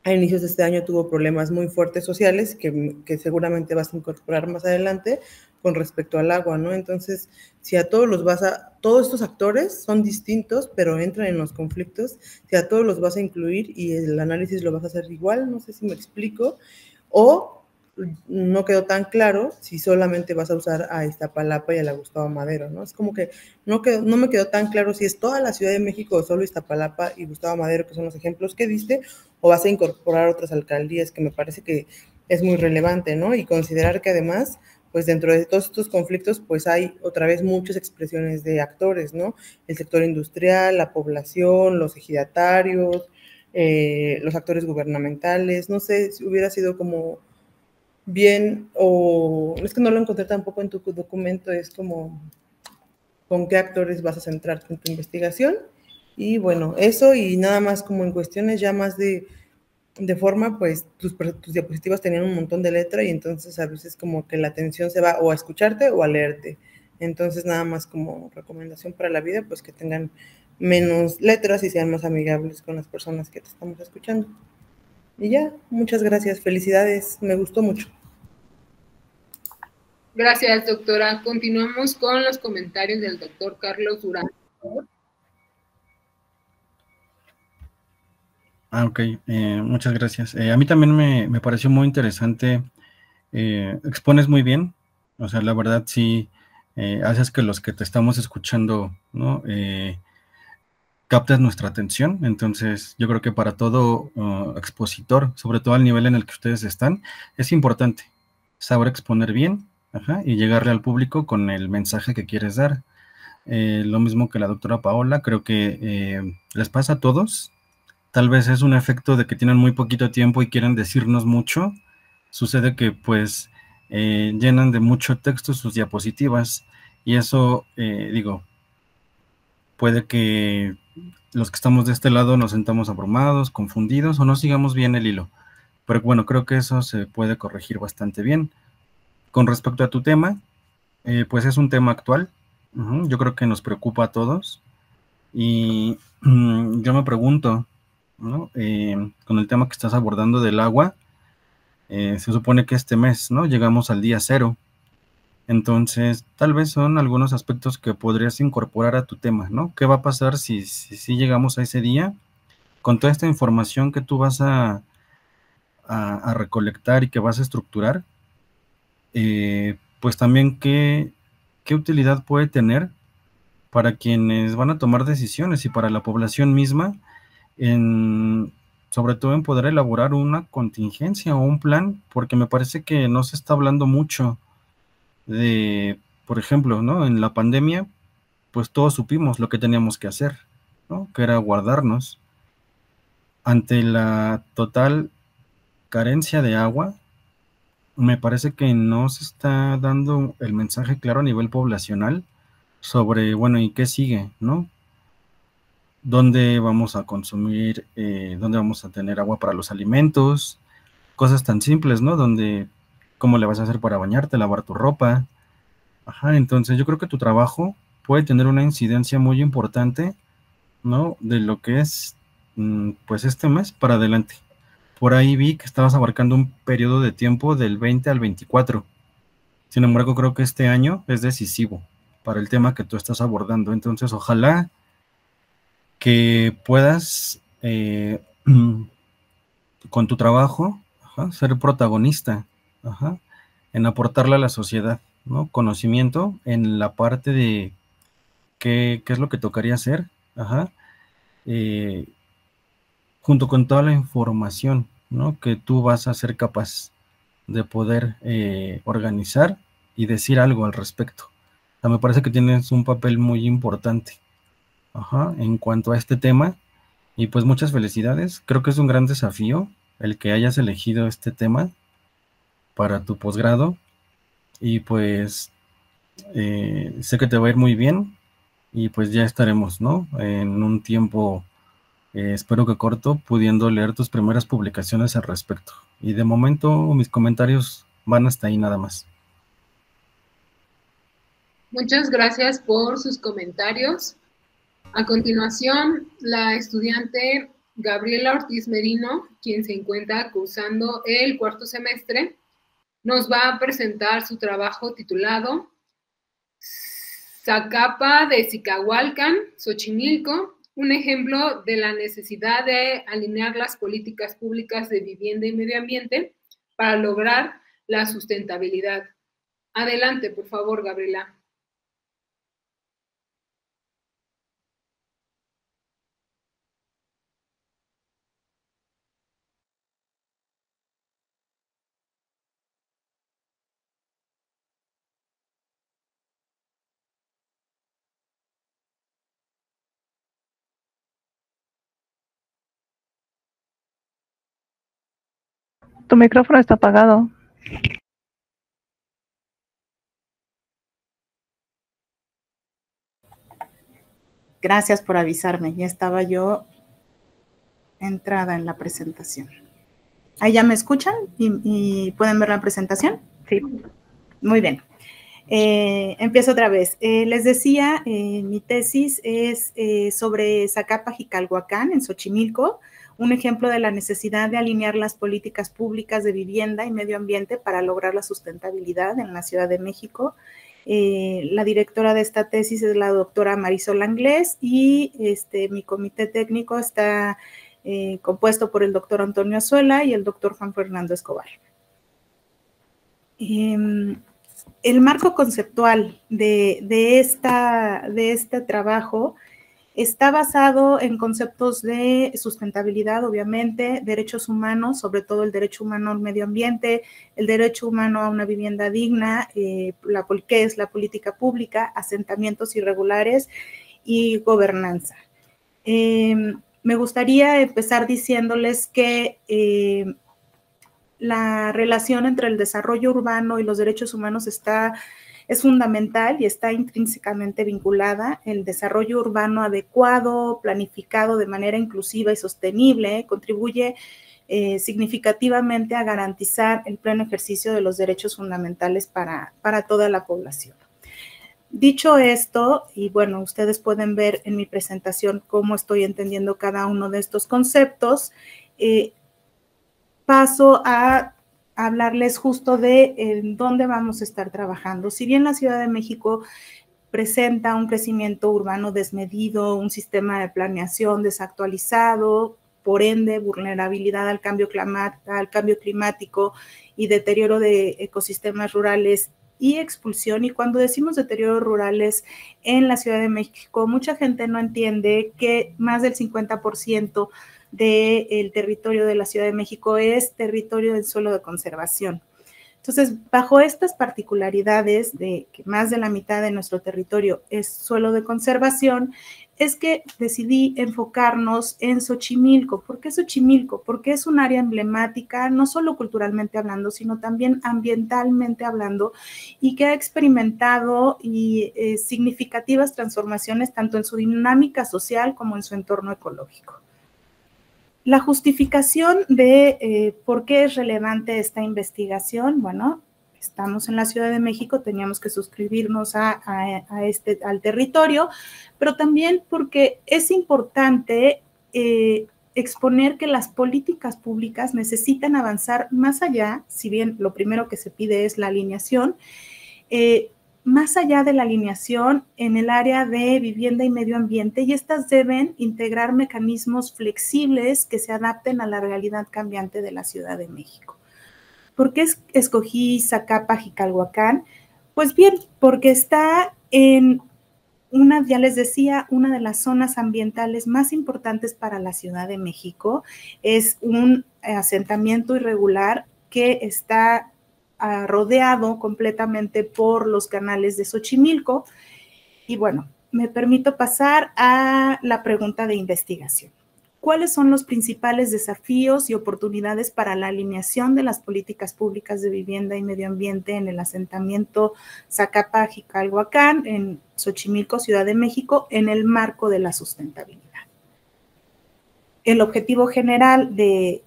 a inicios de este año, tuvo problemas muy fuertes sociales que seguramente vas a incorporar más adelante con respecto al agua, ¿no? Entonces, si a todos todos estos actores son distintos, pero entran en los conflictos, si a todos los vas a incluir y el análisis lo vas a hacer igual, no sé si me explico, o no quedó tan claro si solamente vas a usar a Iztapalapa y a la Gustavo Madero, ¿no? Es como que no me quedó tan claro si es toda la Ciudad de México o solo Iztapalapa y Gustavo Madero, que son los ejemplos que diste, o vas a incorporar otras alcaldías, que me parece que es muy relevante, ¿no? Y considerar que además, pues dentro de todos estos conflictos, pues hay otra vez muchas expresiones de actores, ¿no? El sector industrial, la población, los ejidatarios, los actores gubernamentales, no sé si hubiera sido como bien, o es que no lo encontré tampoco en tu documento, es como con qué actores vas a centrarte en tu investigación. Y bueno, eso, y nada más como en cuestiones ya más de forma, pues tus diapositivas tenían un montón de letra y entonces a veces como que la atención se va o a escucharte o a leerte. Entonces nada más como recomendación para la vida, pues que tengan menos letras y sean más amigables con las personas que te estamos escuchando. Y ya, muchas gracias, felicidades, me gustó mucho. Gracias, doctora. Continuamos con los comentarios del doctor Carlos Durán. Ok, muchas gracias. A mí también me pareció muy interesante. Expones muy bien, o sea, la verdad sí, haces que los que te estamos escuchando, ¿no? Captas nuestra atención. Entonces yo creo que para todo expositor, sobre todo al nivel en el que ustedes están, es importante saber exponer bien, y llegarle al público con el mensaje que quieres dar. Lo mismo que la doctora Paola, creo que les pasa a todos. Tal vez es un efecto de que tienen muy poquito tiempo y quieren decirnos mucho. Sucede que pues llenan de mucho texto sus diapositivas y eso, puede que los que estamos de este lado nos sentamos abrumados, confundidos o no sigamos bien el hilo. Pero bueno, creo que eso se puede corregir bastante bien. Con respecto a tu tema, pues es un tema actual. Yo creo que nos preocupa a todos. Y yo me pregunto, ¿no? Con el tema que estás abordando del agua, se supone que este mes, ¿no? Llegamos al día 0. Entonces, tal vez son algunos aspectos que podrías incorporar a tu tema, ¿no? ¿Qué va a pasar si llegamos a ese día? Con toda esta información que tú vas a recolectar y que vas a estructurar, pues también qué utilidad puede tener para quienes van a tomar decisiones y para la población misma, sobre todo en poder elaborar una contingencia o un plan, porque me parece que no se está hablando mucho de, por ejemplo, ¿no? En la pandemia, pues todos supimos lo que teníamos que hacer, ¿no? Que era guardarnos. Ante la total carencia de agua, me parece que no se está dando el mensaje claro a nivel poblacional sobre, bueno, ¿y qué sigue, no? dónde vamos a consumir, dónde vamos a tener agua para los alimentos, cosas tan simples, ¿no? Donde, cómo le vas a hacer para bañarte, lavar tu ropa. Ajá, entonces yo creo que tu trabajo puede tener una incidencia muy importante, ¿no? De lo que es, pues, este mes para adelante. Por ahí vi que estabas abarcando un periodo de tiempo del 20 al 24. Sin embargo, creo que este año es decisivo para el tema que tú estás abordando. Entonces, ojalá que puedas, con tu trabajo, ser protagonista, en aportarle a la sociedad, ¿no? Conocimiento en la parte de qué es lo que tocaría hacer, eh, junto con toda la información, ¿no? Que tú vas a ser capaz de poder organizar y decir algo al respecto. O sea, me parece que tienes un papel muy importante, en cuanto a este tema. Y pues muchas felicidades. Creo que es un gran desafío el que hayas elegido este tema para tu posgrado. Y pues sé que te va a ir muy bien. Y pues ya estaremos, ¿no? En un tiempo, espero que corto, pudiendo leer tus primeras publicaciones al respecto. Y de momento mis comentarios van hasta ahí nada más. Muchas gracias por sus comentarios. A continuación, la estudiante Gabriela Ortiz Merino, quien se encuentra cursando el cuarto semestre, nos va a presentar su trabajo titulado Zacapa de Zicahualcan, Xochimilco, un ejemplo de la necesidad de alinear las políticas públicas de vivienda y medio ambiente para lograr la sustentabilidad. Adelante, por favor, Gabriela. Tu micrófono está apagado. Gracias por avisarme. Ya estaba yo entrada en la presentación. ¿Ahí ya me escuchan y pueden ver la presentación? Sí. Muy bien. Empiezo otra vez. Les decía, mi tesis es sobre Zacapa Jicalhuacán, en Xochimilco, un ejemplo de la necesidad de alinear las políticas públicas de vivienda y medio ambiente para lograr la sustentabilidad en la Ciudad de México. La directora de esta tesis es la doctora Marisol Anglés y mi comité técnico está compuesto por el doctor Antonio Azuela y el doctor Juan Fernando Escobar. El marco conceptual de este trabajo está basado en conceptos de sustentabilidad, obviamente, derechos humanos, sobre todo el derecho humano al medio ambiente, el derecho humano a una vivienda digna, qué es la política pública, asentamientos irregulares y gobernanza. Me gustaría empezar diciéndoles que la relación entre el desarrollo urbano y los derechos humanos es fundamental y está intrínsecamente vinculada. El desarrollo urbano adecuado, planificado de manera inclusiva y sostenible, contribuye significativamente a garantizar el pleno ejercicio de los derechos fundamentales para toda la población. Dicho esto, y bueno, ustedes pueden ver en mi presentación cómo estoy entendiendo cada uno de estos conceptos, paso a hablarles justo de en dónde vamos a estar trabajando. Si bien la Ciudad de México presenta un crecimiento urbano desmedido, un sistema de planeación desactualizado, por ende, vulnerabilidad al cambio climático y deterioro de ecosistemas rurales y expulsión. Y cuando decimos deterioro rurales en la Ciudad de México, mucha gente no entiende que más del 50% del territorio de la Ciudad de México es territorio del suelo de conservación. Entonces, bajo estas particularidades de que más de la mitad de nuestro territorio es suelo de conservación, es que decidí enfocarnos en Xochimilco. ¿Por qué Xochimilco? Porque es un área emblemática, no solo culturalmente hablando, sino también ambientalmente hablando, y que ha experimentado significativas transformaciones tanto en su dinámica social como en su entorno ecológico. La justificación de por qué es relevante esta investigación, bueno, estamos en la Ciudad de México, teníamos que suscribirnos al territorio, pero también porque es importante exponer que las políticas públicas necesitan avanzar más allá, si bien lo primero que se pide es la alineación, más allá de la alineación en el área de vivienda y medio ambiente, y estas deben integrar mecanismos flexibles que se adapten a la realidad cambiante de la Ciudad de México. ¿Por qué escogí Zacapa, Jicalhuacán? Pues bien, porque está en ya les decía, una de las zonas ambientales más importantes para la Ciudad de México. Es un asentamiento irregular que está rodeado completamente por los canales de Xochimilco. Y bueno, me permito pasar a la pregunta de investigación. ¿Cuáles son los principales desafíos y oportunidades para la alineación de las políticas públicas de vivienda y medio ambiente en el asentamiento Zacapa, Jicalhuacán, en Xochimilco, Ciudad de México, en el marco de la sustentabilidad? El objetivo general de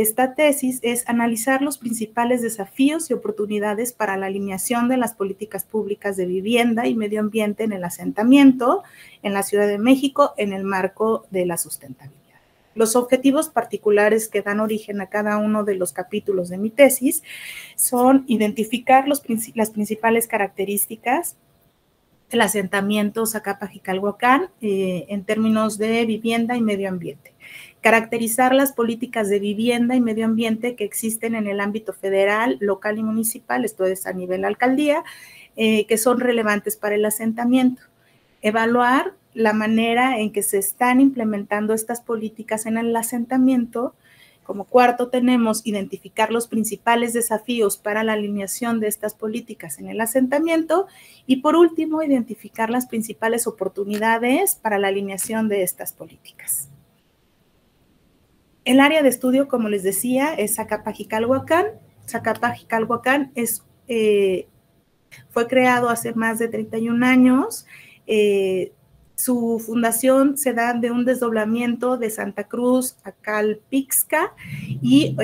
esta tesis es analizar los principales desafíos y oportunidades para la alineación de las políticas públicas de vivienda y medio ambiente en el asentamiento en la Ciudad de México en el marco de la sustentabilidad. Los objetivos particulares que dan origen a cada uno de los capítulos de mi tesis son identificar las principales características del asentamiento Zacapa, Jicalhuacán en términos de vivienda y medio ambiente. Caracterizar las políticas de vivienda y medio ambiente que existen en el ámbito federal, local y municipal, esto es a nivel alcaldía, que son relevantes para el asentamiento. Evaluar la manera en que se están implementando estas políticas en el asentamiento. Como cuarto tenemos identificar los principales desafíos para la alineación de estas políticas en el asentamiento. Y por último, identificar las principales oportunidades para la alineación de estas políticas. El área de estudio, como les decía, es Zacapa, Jicalhuacán. Zacapa, Jicalhuacán fue creado hace más de 31 años. Su fundación se da de un desdoblamiento de Santa Cruz a Calpixca y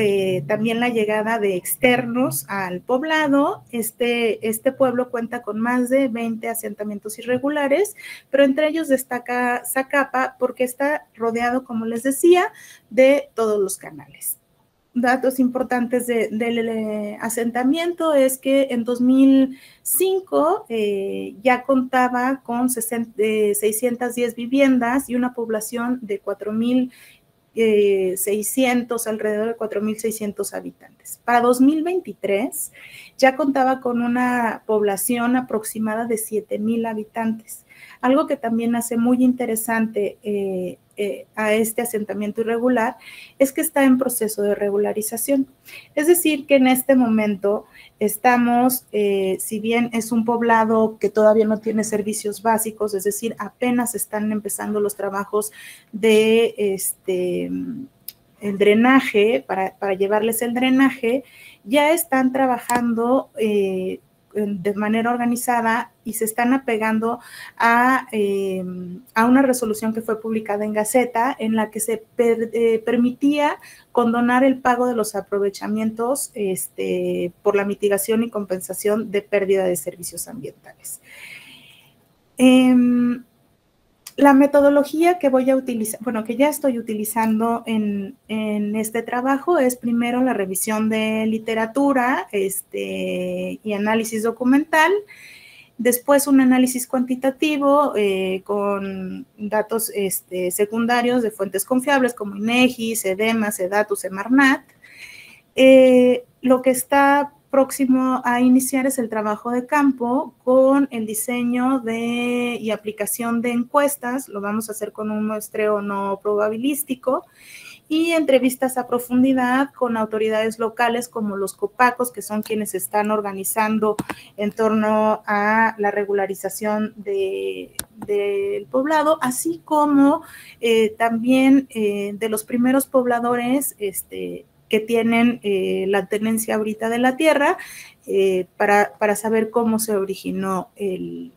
también la llegada de externos al poblado. Este pueblo cuenta con más de 20 asentamientos irregulares, pero entre ellos destaca Zacapa porque está rodeado, como les decía, de todos los canales. Datos importantes del asentamiento es que en 2005 ya contaba con 610 viviendas y una población de 4.600, alrededor de 4.600 habitantes. Para 2023 ya contaba con una población aproximada de 7.000 habitantes. Algo que también hace muy interesante a este asentamiento irregular es que está en proceso de regularización. Es decir, que en este momento estamos, si bien es un poblado que todavía no tiene servicios básicos, es decir, apenas están empezando los trabajos de el drenaje, para llevarles el drenaje, ya están trabajando de manera organizada y se están apegando a una resolución que fue publicada en Gaceta, en la que se permitía condonar el pago de los aprovechamientos por la mitigación y compensación de pérdida de servicios ambientales. La metodología que voy a utilizar, bueno, que ya estoy utilizando en este trabajo es primero la revisión de literatura y análisis documental, después un análisis cuantitativo con datos secundarios de fuentes confiables como INEGI, CEDEMA, CEDATU, CEMARNAT. Lo que está próximo a iniciar es el trabajo de campo con el diseño y aplicación de encuestas. Lo vamos a hacer con un muestreo no probabilístico y entrevistas a profundidad con autoridades locales como los copacos, que son quienes están organizando en torno a la regularización del poblado, así como también de los primeros pobladores que tienen la tenencia ahorita de la tierra, para saber cómo se originó el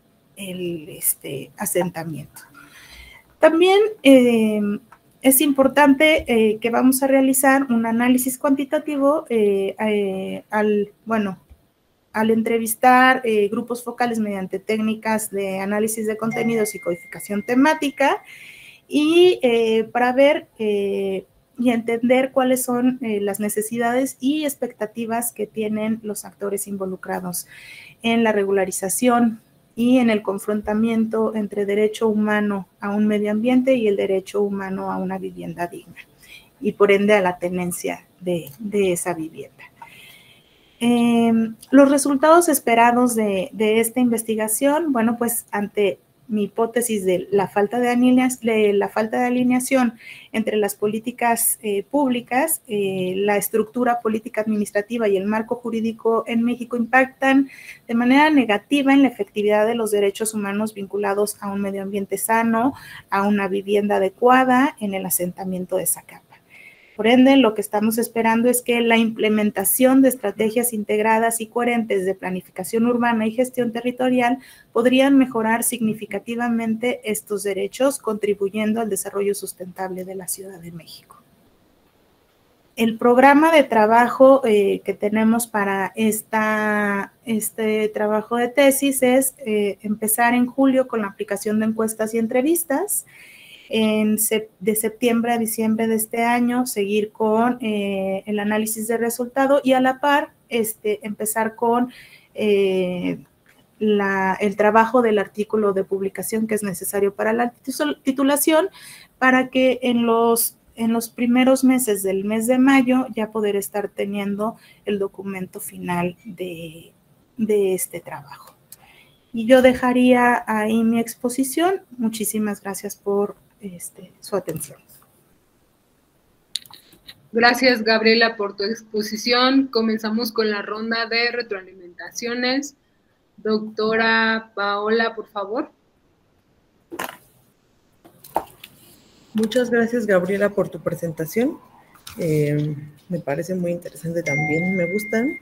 asentamiento. También es importante que vamos a realizar un análisis cuantitativo al entrevistar grupos focales mediante técnicas de análisis de contenidos y codificación temática, y para ver y entender cuáles son las necesidades y expectativas que tienen los actores involucrados en la regularización y en el confrontamiento entre derecho humano a un medio ambiente y el derecho humano a una vivienda digna, y por ende a la tenencia de esa vivienda. Los resultados esperados de esta investigación, bueno, pues ante mi hipótesis de la falta de alineación entre las políticas públicas, la estructura política administrativa y el marco jurídico en México impactan de manera negativa en la efectividad de los derechos humanos vinculados a un medio ambiente sano, a una vivienda adecuada en el asentamiento de Zacapa. Por ende, lo que estamos esperando es que la implementación de estrategias integradas y coherentes de planificación urbana y gestión territorial podrían mejorar significativamente estos derechos, contribuyendo al desarrollo sustentable de la Ciudad de México. El programa de trabajo que tenemos para este trabajo de tesis es empezar en julio con la aplicación de encuestas y entrevistas. De septiembre a diciembre de este año, seguir con el análisis de resultado, y a la par empezar con el trabajo del artículo de publicación que es necesario para la titulación, para que en los primeros meses del mes de mayo ya poder estar teniendo el documento final de este trabajo. Y yo dejaría ahí mi exposición. Muchísimas gracias por su atención. Gracias, Gabriela, por tu exposición. Comenzamos con la ronda de retroalimentaciones. Doctora Paola, por favor. Muchas gracias, Gabriela, por tu presentación. Me parece muy interesante también. Me gustan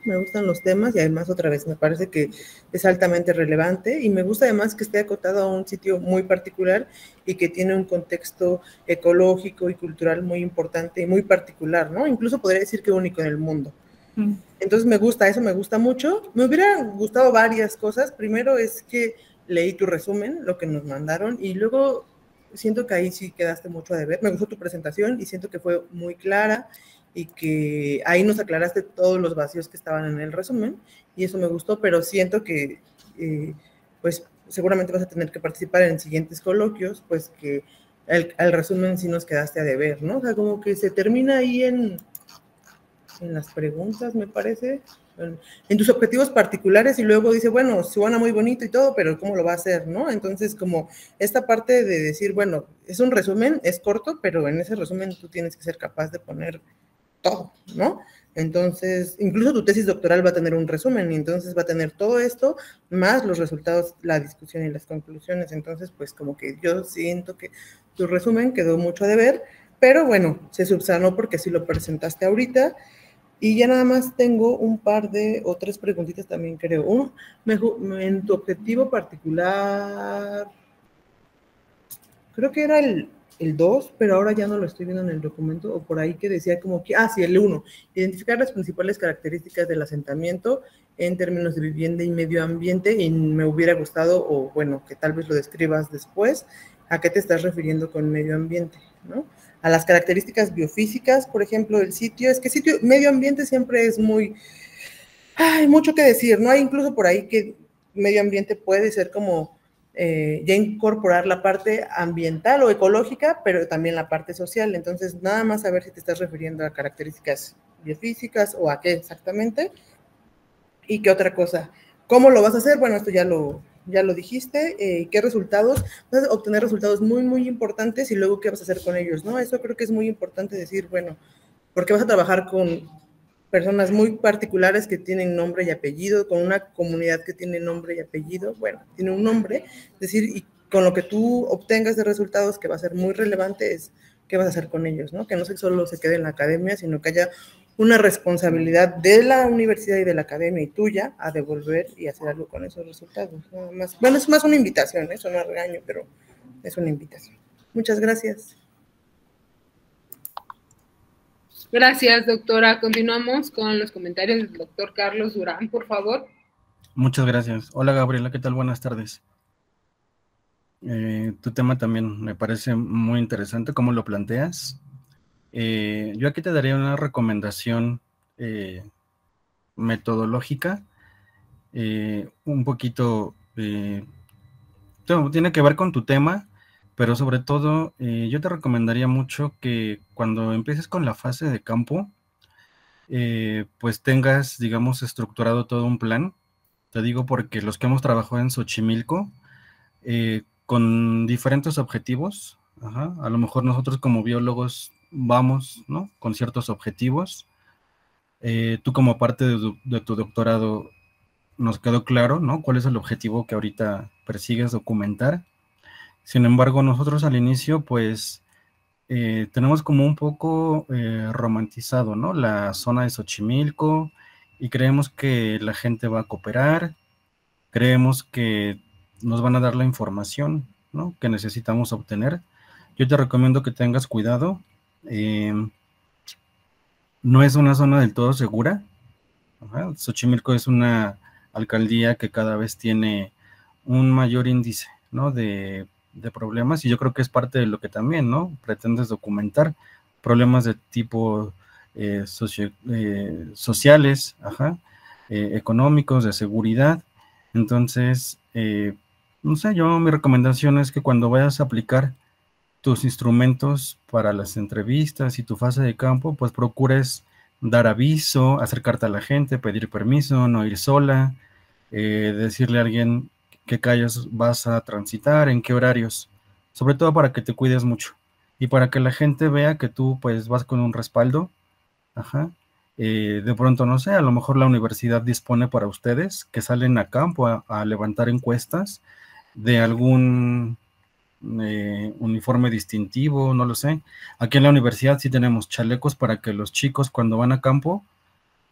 los temas, y además, otra vez, me parece que es altamente relevante, y me gusta además que esté acotado a un sitio muy particular y que tiene un contexto ecológico y cultural muy importante y muy particular, ¿no? Incluso podría decir que único en el mundo. Entonces me gusta mucho. Me hubieran gustado varias cosas. Primero es que leí tu resumen, lo que nos mandaron, y luego siento que ahí sí quedaste mucho a deber. Me gustó tu presentación y siento que fue muy clara y que ahí nos aclaraste todos los vacíos que estaban en el resumen, y eso me gustó, pero siento que pues seguramente vas a tener que participar en siguientes coloquios, pues que al resumen sí nos quedaste a deber, ¿no? O sea, como que se termina ahí en las preguntas, me parece, en tus objetivos particulares, y luego dice, bueno, suena muy bonito y todo, pero ¿cómo lo va a hacer, no? Entonces, como esta parte de decir, bueno, es un resumen, es corto, pero en ese resumen tú tienes que ser capaz de poner todo, ¿no? Entonces, incluso tu tesis doctoral va a tener un resumen, y entonces va a tener todo esto, más los resultados, la discusión y las conclusiones. Entonces, pues como que yo siento que tu resumen quedó mucho a deber, pero bueno, se subsanó porque sí lo presentaste ahorita. Y ya nada más tengo un par de otras preguntitas también, creo. Uno, en tu objetivo particular, creo que era el 2, pero ahora ya no lo estoy viendo en el documento, o por ahí que decía como que, sí, el 1, identificar las principales características del asentamiento en términos de vivienda y medio ambiente, y me hubiera gustado, o bueno, que tal vez lo describas después, ¿a qué te estás refiriendo con medio ambiente, no? A las características biofísicas, por ejemplo, el sitio, es que medio ambiente siempre es hay mucho que decir, ¿no? Hay incluso por ahí que medio ambiente puede ser como ya incorporar la parte ambiental o ecológica, pero también la parte social. Entonces, nada más saber si te estás refiriendo a características biofísicas o a qué exactamente. ¿Y qué otra cosa? ¿Cómo lo vas a hacer? Bueno, esto ya lo ya lo dijiste, qué resultados, vas a obtener resultados muy, muy importantes y luego qué vas a hacer con ellos, ¿no? Eso creo que es muy importante decir, bueno, porque vas a trabajar con personas muy particulares que tienen nombre y apellido, con una comunidad que tiene nombre y apellido, bueno, tiene un nombre, es decir, y con lo que tú obtengas de resultados que va a ser muy relevante es qué vas a hacer con ellos, ¿no? Que no solo se quede en la academia, sino que haya una responsabilidad de la universidad y de la academia y tuya a devolver y hacer algo con esos resultados, nada más. Bueno, es más una invitación, eso no es regaño, pero es una invitación. Muchas gracias. Gracias, doctora. Continuamos con los comentarios del doctor Carlos Durán, por favor. Muchas gracias. Hola, Gabriela, ¿qué tal? Buenas tardes. Tu tema también me parece muy interesante, cómo lo planteas. Yo aquí te daría una recomendación metodológica, un poquito, tiene que ver con tu tema, pero sobre todo yo te recomendaría mucho que cuando empieces con la fase de campo, pues tengas, digamos, estructurado todo un plan. Te digo porque los que hemos trabajado en Xochimilco, con diferentes objetivos, a lo mejor nosotros como biólogos vamos, ¿no? Con ciertos objetivos. Tú como parte de tu doctorado nos quedó claro, ¿no? ¿Cuál es el objetivo que ahorita persigues documentar? Sin embargo, nosotros al inicio, pues, tenemos como un poco romantizado, ¿no? La zona de Xochimilco y creemos que la gente va a cooperar, creemos que nos van a dar la información, ¿no? Que necesitamos obtener. Yo te recomiendo que tengas cuidado. No es una zona del todo segura. Xochimilco es una alcaldía que cada vez tiene un mayor índice, ¿no? de problemas, y yo creo que es parte de lo que también, ¿no? Pretendes documentar problemas de tipo sociales, económicos, de seguridad. Entonces, no sé, mi recomendación es que cuando vayas a aplicar tus instrumentos para las entrevistas y tu fase de campo, pues procures dar aviso, acercarte a la gente, pedir permiso, no ir sola, decirle a alguien qué calles vas a transitar, en qué horarios, sobre todo para que te cuides mucho y para que la gente vea que tú pues vas con un respaldo. De pronto, no sé, a lo mejor la universidad dispone para ustedes que salen a campo a levantar encuestas de algún uniforme distintivo, no lo sé. Aquí en la universidad sí tenemos chalecos para que los chicos cuando van a campo,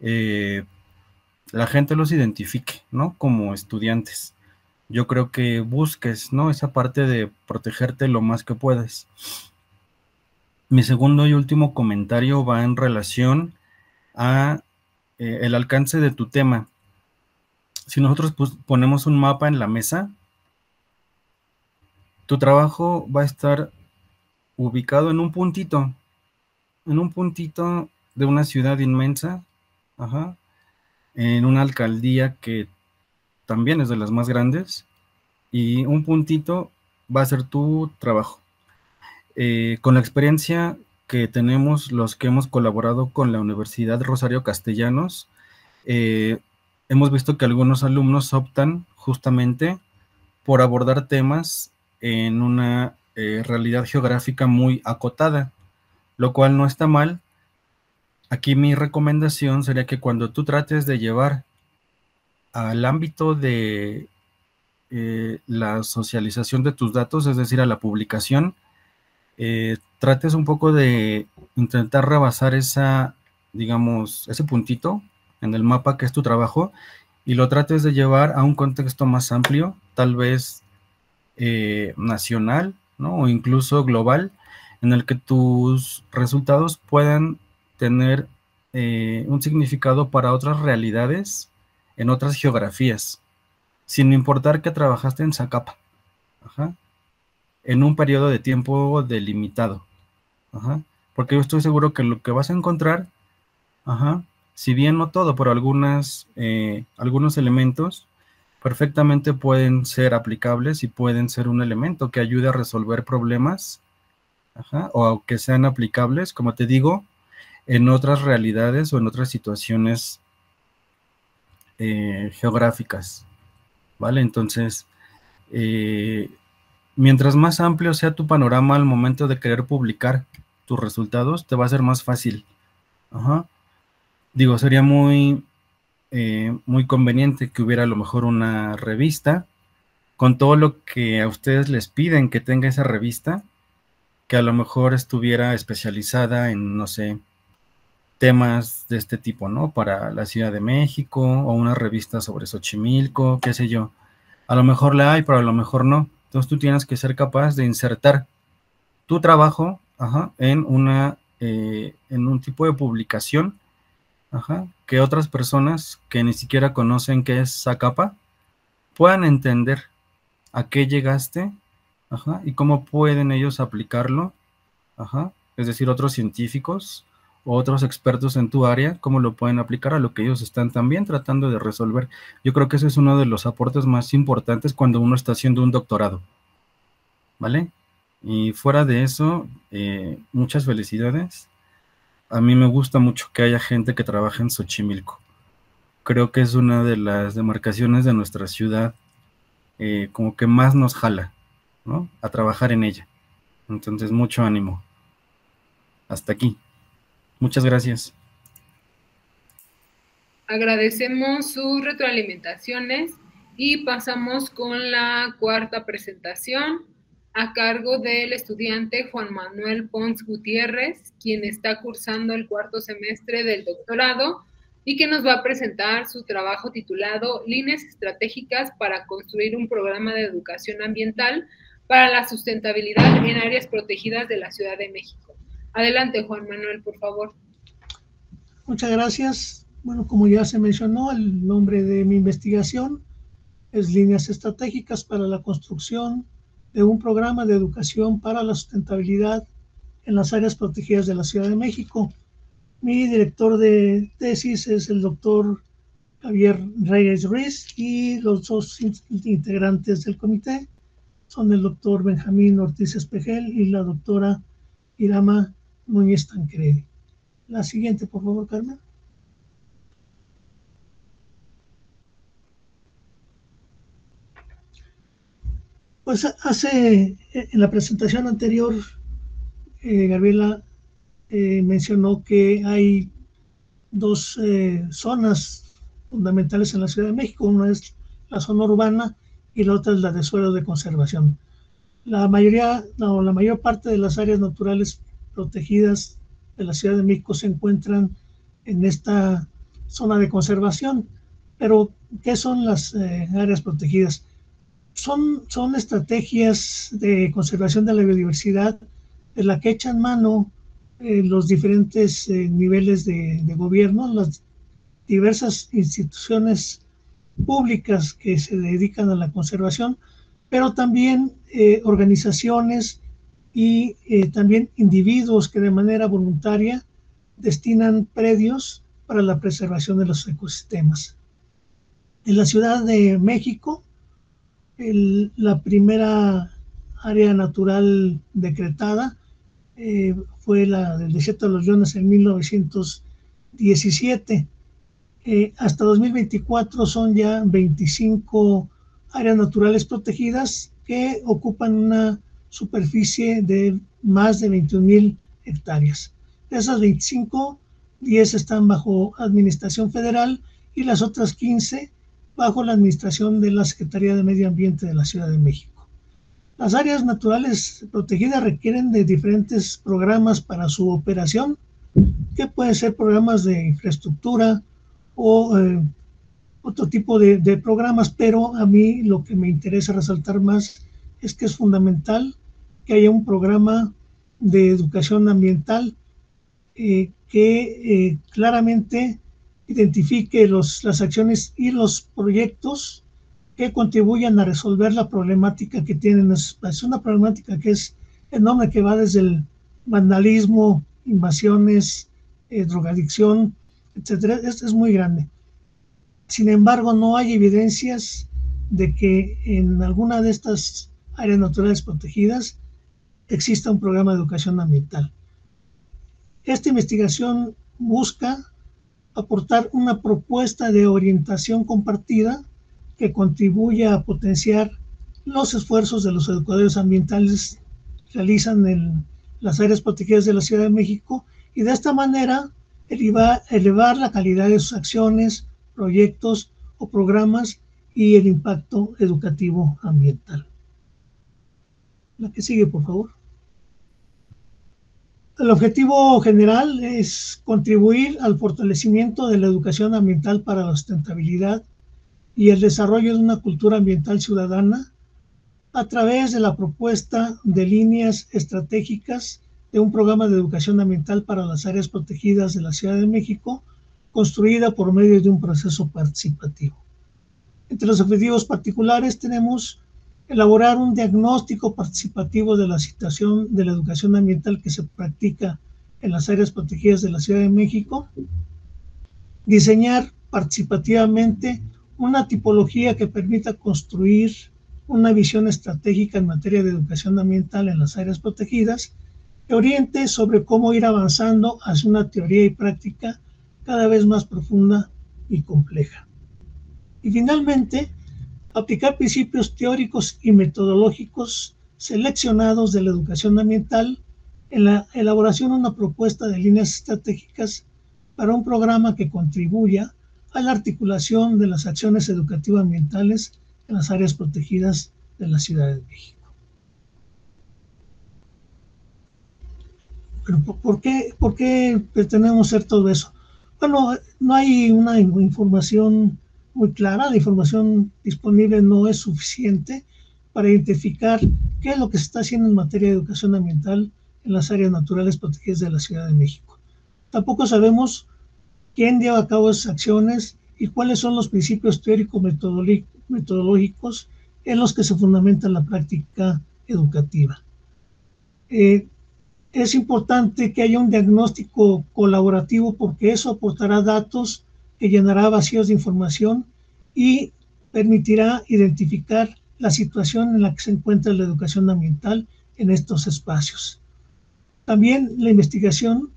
la gente los identifique, ¿no? Como estudiantes. Yo creo que busques, ¿no? Esa parte de protegerte lo más que puedes. Mi segundo y último comentario va en relación a el alcance de tu tema. Si nosotros ponemos un mapa en la mesa, tu trabajo va a estar ubicado en un puntito de una ciudad inmensa, en una alcaldía que también es de las más grandes, y un puntito va a ser tu trabajo. Con la experiencia que tenemos los que hemos colaborado con la Universidad Rosario Castellanos, hemos visto que algunos alumnos optan justamente por abordar temas en una realidad geográfica muy acotada, lo cual no está mal. Aquí mi recomendación sería que cuando tú trates de llevar al ámbito de la socialización de tus datos, es decir, a la publicación, trates un poco de intentar rebasar ese puntito en el mapa que es tu trabajo y lo trates de llevar a un contexto más amplio, tal vez nacional, ¿no? O incluso global, en el que tus resultados puedan tener un significado para otras realidades en otras geografías, sin importar que trabajaste en Zacapa, en un periodo de tiempo delimitado, porque yo estoy seguro que lo que vas a encontrar, si bien no todo, pero algunos elementos perfectamente pueden ser aplicables y pueden ser un elemento que ayude a resolver problemas, o que sean aplicables, como te digo, en otras realidades o en otras situaciones geográficas, ¿vale? Entonces, mientras más amplio sea tu panorama al momento de querer publicar tus resultados, te va a ser más fácil. Ajá. Digo, sería muy conveniente que hubiera a lo mejor una revista con todo lo que a ustedes les piden que tenga esa revista, que a lo mejor estuviera especializada en, no sé, temas de este tipo, ¿no? Para la Ciudad de México, o una revista sobre Xochimilco, qué sé yo. A lo mejor la hay, pero a lo mejor no. Entonces tú tienes que ser capaz de insertar tu trabajo, ajá, en un tipo de publicación, ajá, que otras personas que ni siquiera conocen qué es Zacapa puedan entender a qué llegaste, ajá, y cómo pueden ellos aplicarlo, ajá, es decir, otros científicos o otros expertos en tu área, cómo lo pueden aplicar a lo que ellos están también tratando de resolver. Yo creo que ese es uno de los aportes más importantes cuando uno está haciendo un doctorado, ¿vale? Y fuera de eso, muchas felicidades. A mí me gusta mucho que haya gente que trabaje en Xochimilco. Creo que es una de las demarcaciones de nuestra ciudad como que más nos jala, ¿no? A trabajar en ella. Entonces, mucho ánimo. Hasta aquí. Muchas gracias. Agradecemos sus retroalimentaciones y pasamos con la cuarta presentación a cargo del estudiante Juan Manuel Pons Gutiérrez, quien está cursando el cuarto semestre del doctorado y que nos va a presentar su trabajo titulado Líneas estratégicas para construir un programa de educación ambiental para la sustentabilidad en áreas protegidas de la Ciudad de México. Adelante, Juan Manuel, por favor. Muchas gracias. Bueno, como ya se mencionó, el nombre de mi investigación es Líneas estratégicas para la construcción de un programa de educación para la sustentabilidad en las áreas protegidas de la Ciudad de México. Mi director de tesis es el doctor Javier Reyes Ruiz y los dos integrantes del comité son el doctor Benjamín Ortiz Espejel y la doctora Irama Núñez Tancredi. La siguiente, por favor, Carmen. Pues en la presentación anterior, Gabriela mencionó que hay dos zonas fundamentales en la Ciudad de México. Una es la zona urbana y la otra es la de suelos de conservación. La mayor parte de las áreas naturales protegidas de la Ciudad de México se encuentran en esta zona de conservación. Pero, ¿qué son las áreas protegidas? Son estrategias de conservación de la biodiversidad de la que echan mano los diferentes niveles de gobierno, las diversas instituciones públicas que se dedican a la conservación, pero también organizaciones y también individuos que de manera voluntaria destinan predios para la preservación de los ecosistemas. En la Ciudad de México, la primera área natural decretada fue la del Desierto de los Leones en 1917. Hasta 2024 son ya 25 áreas naturales protegidas que ocupan una superficie de más de 21,000 hectáreas. De esas 25, 10 están bajo administración federal y las otras 15 bajo la administración de la Secretaría de Medio Ambiente de la Ciudad de México. Las áreas naturales protegidas requieren de diferentes programas para su operación, que pueden ser programas de infraestructura o otro tipo de programas, pero a mí lo que me interesa resaltar más es que es fundamental que haya un programa de educación ambiental que claramente identifique las acciones y los proyectos que contribuyan a resolver la problemática que tienen. Es una problemática que es enorme, que va desde el vandalismo, invasiones, drogadicción, etcétera. Es muy grande. Sin embargo, no hay evidencias de que en alguna de estas áreas naturales protegidas exista un programa de educación ambiental. Esta investigación busca aportar una propuesta de orientación compartida que contribuya a potenciar los esfuerzos de los educadores ambientales realizan en las áreas protegidas de la Ciudad de México y de esta manera elevar la calidad de sus acciones, proyectos o programas y el impacto educativo ambiental. La que sigue, por favor. El objetivo general es contribuir al fortalecimiento de la educación ambiental para la sustentabilidad y el desarrollo de una cultura ambiental ciudadana a través de la propuesta de líneas estratégicas de un programa de educación ambiental para las áreas protegidas de la Ciudad de México, construida por medio de un proceso participativo. Entre los objetivos particulares tenemos elaborar un diagnóstico participativo de la situación de la educación ambiental que se practica en las áreas protegidas de la Ciudad de México, diseñar participativamente una tipología que permita construir una visión estratégica en materia de educación ambiental en las áreas protegidas, que oriente sobre cómo ir avanzando hacia una teoría y práctica cada vez más profunda y compleja. Y finalmente, aplicar principios teóricos y metodológicos seleccionados de la educación ambiental en la elaboración de una propuesta de líneas estratégicas para un programa que contribuya a la articulación de las acciones educativas ambientales en las áreas protegidas de la Ciudad de México. Pero ¿por qué pretendemos hacer todo eso? Bueno, no hay una información muy clara, la información disponible no es suficiente para identificar qué es lo que se está haciendo en materia de educación ambiental en las áreas naturales protegidas de la Ciudad de México. Tampoco sabemos quién lleva a cabo esas acciones y cuáles son los principios teóricos metodológicos en los que se fundamenta la práctica educativa. Es importante que haya un diagnóstico colaborativo porque eso aportará datos que llenará vacíos de información y permitirá identificar la situación en la que se encuentra la educación ambiental en estos espacios. También la investigación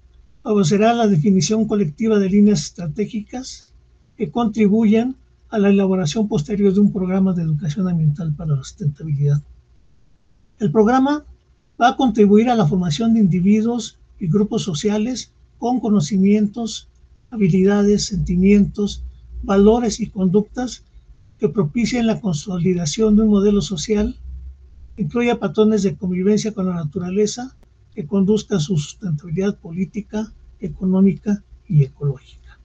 favorecerá la definición colectiva de líneas estratégicas que contribuyan a la elaboración posterior de un programa de educación ambiental para la sustentabilidad. El programa va a contribuir a la formación de individuos y grupos sociales con conocimientos, habilidades, sentimientos, valores y conductas que propicien la consolidación de un modelo social que incluya patrones de convivencia con la naturaleza que conduzca a su sustentabilidad política, económica y ecológica.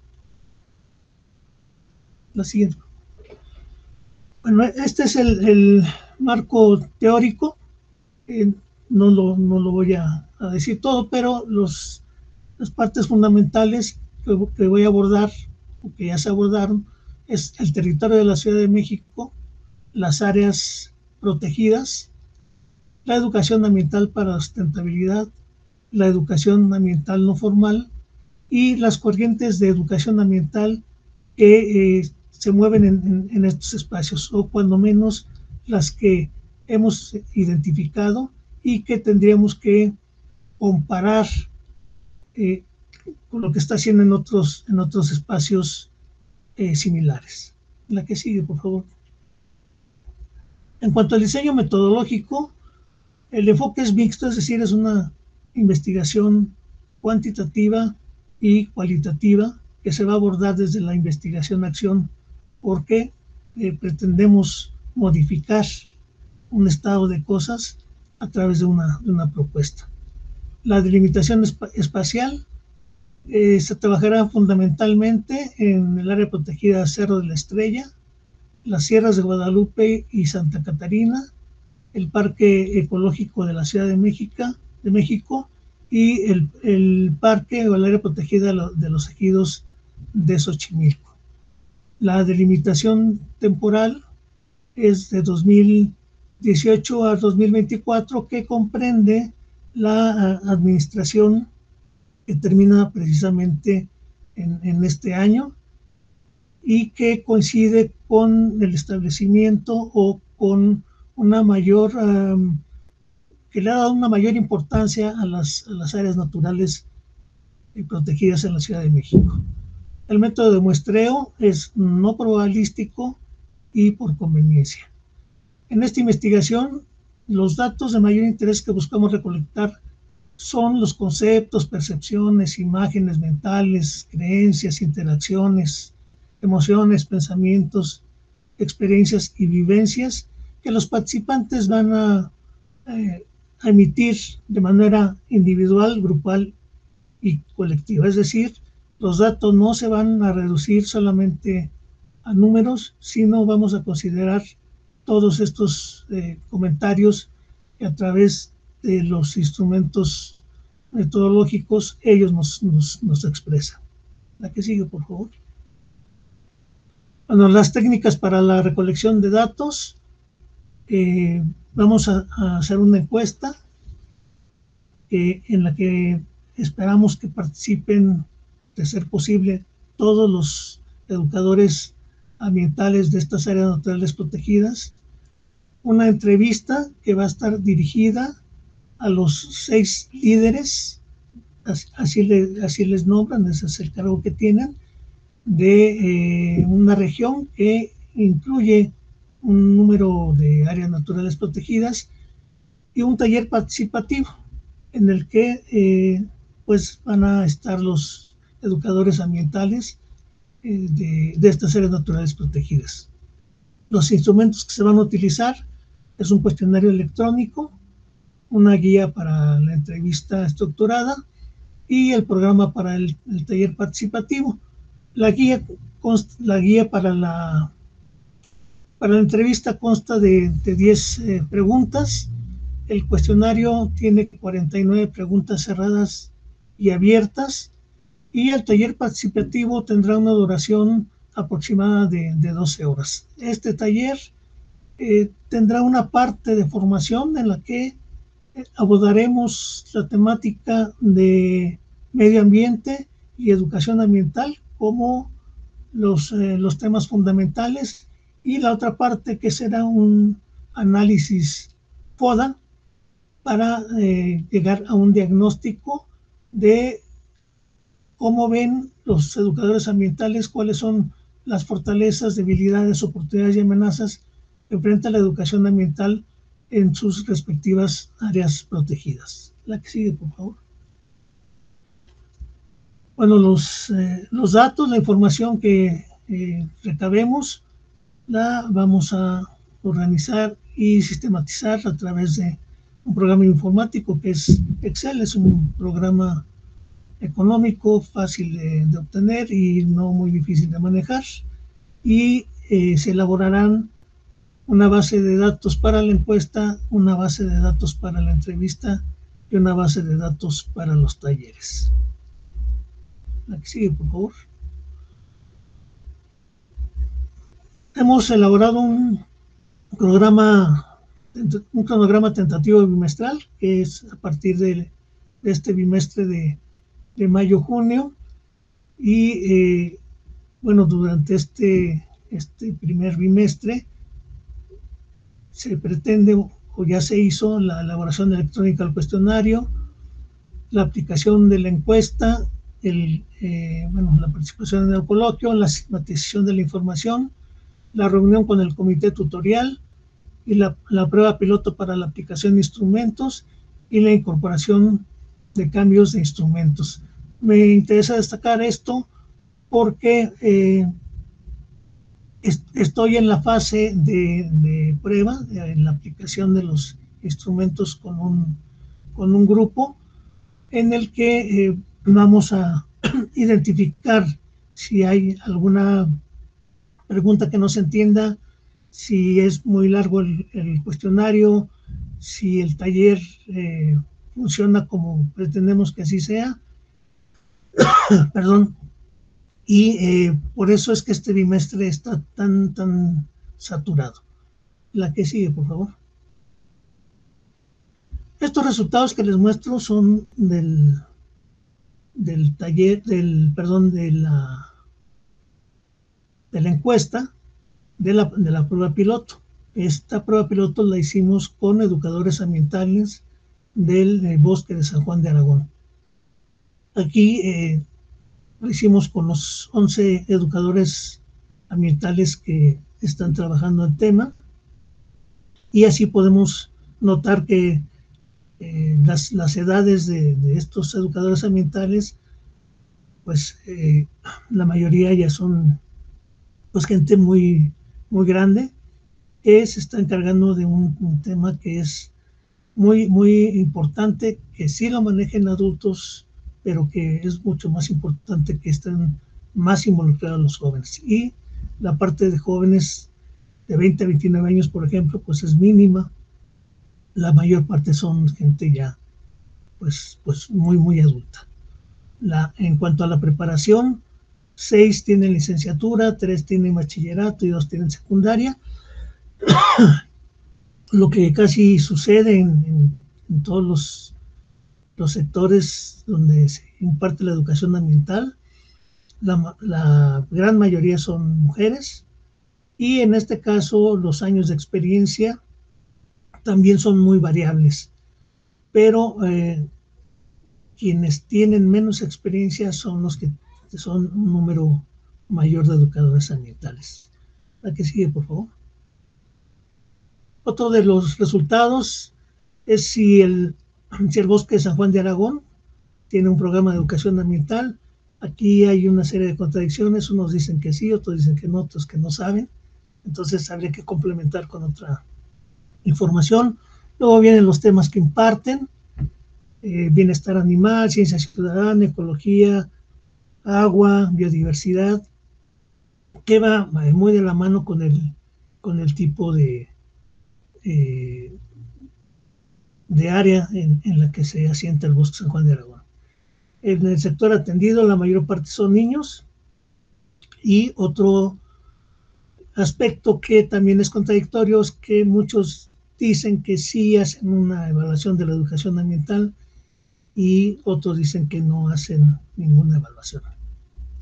La siguiente. Bueno, este es el marco teórico. No lo voy a decir todo, pero las partes fundamentales que voy a abordar, o que ya se abordaron, es el territorio de la Ciudad de México, las áreas protegidas, la educación ambiental para la sustentabilidad, la educación ambiental no formal y las corrientes de educación ambiental que se mueven en estos espacios, o cuando menos las que hemos identificado y que tendríamos que comparar con lo que está haciendo en otros espacios similares. La que sigue, por favor. En cuanto al diseño metodológico, el enfoque es mixto, es decir, es una investigación cuantitativa y cualitativa que se va a abordar desde la investigación-acción porque pretendemos modificar un estado de cosas a través de una propuesta. La delimitación espacial se trabajará fundamentalmente en el área protegida Cerro de la Estrella, las sierras de Guadalupe y Santa Catarina, el Parque Ecológico de la Ciudad de México y el parque o el área protegida de los ejidos de Xochimilco. La delimitación temporal es de 2018 a 2024, que comprende la administración que termina precisamente en este año y que coincide con el establecimiento o con una mayor, que le ha dado una mayor importancia a las áreas naturales protegidas en la Ciudad de México. El método de muestreo es no probabilístico y por conveniencia. En esta investigación, los datos de mayor interés que buscamos recolectar son los conceptos, percepciones, imágenes mentales, creencias, interacciones, emociones, pensamientos, experiencias y vivencias que los participantes van a emitir de manera individual, grupal y colectiva. Es decir, los datos no se van a reducir solamente a números, sino vamos a considerar todos estos comentarios que a través de los instrumentos metodológicos ellos nos expresan. La que sigue, por favor. Bueno, las técnicas para la recolección de datos. Vamos a hacer una encuesta en la que esperamos que participen, de ser posible, todos los educadores ambientales de estas áreas naturales protegidas. Una entrevista que va a estar dirigida a los 6 líderes, así les nombran, ese es el cargo que tienen, de una región que incluye un número de áreas naturales protegidas y un taller participativo en el que pues van a estar los educadores ambientales de estas áreas naturales protegidas. Los instrumentos que se van a utilizar es un cuestionario electrónico, una guía para la entrevista estructurada y el programa para el taller participativo. La guía para la entrevista consta de 10 preguntas. El cuestionario tiene 49 preguntas cerradas y abiertas, y el taller participativo tendrá una duración aproximada de 12 horas. Este taller tendrá una parte de formación en la que abordaremos la temática de medio ambiente y educación ambiental como los temas fundamentales, y la otra parte que será un análisis FODA para llegar a un diagnóstico de cómo ven los educadores ambientales, cuáles son las fortalezas, debilidades, oportunidades y amenazas que enfrenta la educación ambiental en sus respectivas áreas protegidas. La que sigue, por favor. Bueno, los datos, la información que recabemos, la vamos a organizar y sistematizar a través de un programa informático que es Excel. Es un programa económico, fácil de obtener y no muy difícil de manejar, y se elaborarán una base de datos para la encuesta, una base de datos para la entrevista y una base de datos para los talleres. La que sigue, por favor. Hemos elaborado un cronograma tentativo bimestral, que es a partir de este bimestre de mayo-junio, y bueno, durante este primer bimestre se pretende, o ya se hizo, la elaboración electrónica del cuestionario, la aplicación de la encuesta, la participación en el coloquio, la sistematización de la información, la reunión con el comité tutorial y la prueba piloto para la aplicación de instrumentos y la incorporación de cambios de instrumentos. Me interesa destacar esto porque estoy en la fase de prueba, en la aplicación de los instrumentos con un grupo en el que vamos a identificar si hay alguna pregunta que no se entienda, si es muy largo el cuestionario, si el taller funciona como pretendemos que así sea. Perdón. Y por eso es que este bimestre está tan saturado. La que sigue, por favor. Estos resultados que les muestro son del taller, de la encuesta de la prueba piloto. Esta prueba piloto la hicimos con educadores ambientales del bosque de San Juan de Aragón. Aquí lo hicimos con los 11 educadores ambientales que están trabajando el tema. y así podemos notar que las edades de estos educadores ambientales, pues la mayoría ya son pues gente muy, muy grande, que se está encargando de un tema que es muy, muy importante, que sí lo manejen adultos, pero que es mucho más importante que estén más involucrados los jóvenes. Y la parte de jóvenes de 20 a 29 años, por ejemplo, pues es mínima. La mayor parte son gente ya pues muy, muy adulta. En cuanto a la preparación, 6 tienen licenciatura, 3 tienen bachillerato y 2 tienen secundaria. Lo que casi sucede en todos los sectores donde se imparte la educación ambiental, la gran mayoría son mujeres, y en este caso los años de experiencia también son muy variables, pero quienes tienen menos experiencia son los que son un número mayor de educadores ambientales. La que sigue, por favor. Otro de los resultados es si el Bosque de San Juan de Aragón tiene un programa de educación ambiental. Aquí hay una serie de contradicciones, unos dicen que sí, otros dicen que no, otros que no saben. Entonces habría que complementar con otra información. Luego vienen los temas que imparten: bienestar animal, ciencia ciudadana, ecología, agua, biodiversidad, que va muy de la mano con el tipo de área en la que se asienta el Bosque San Juan de Aragón. En el sector atendido, la mayor parte son niños, y otro aspecto que también es contradictorio es que muchos dicen que sí hacen una evaluación de la educación ambiental y otros dicen que no hacen ninguna evaluación.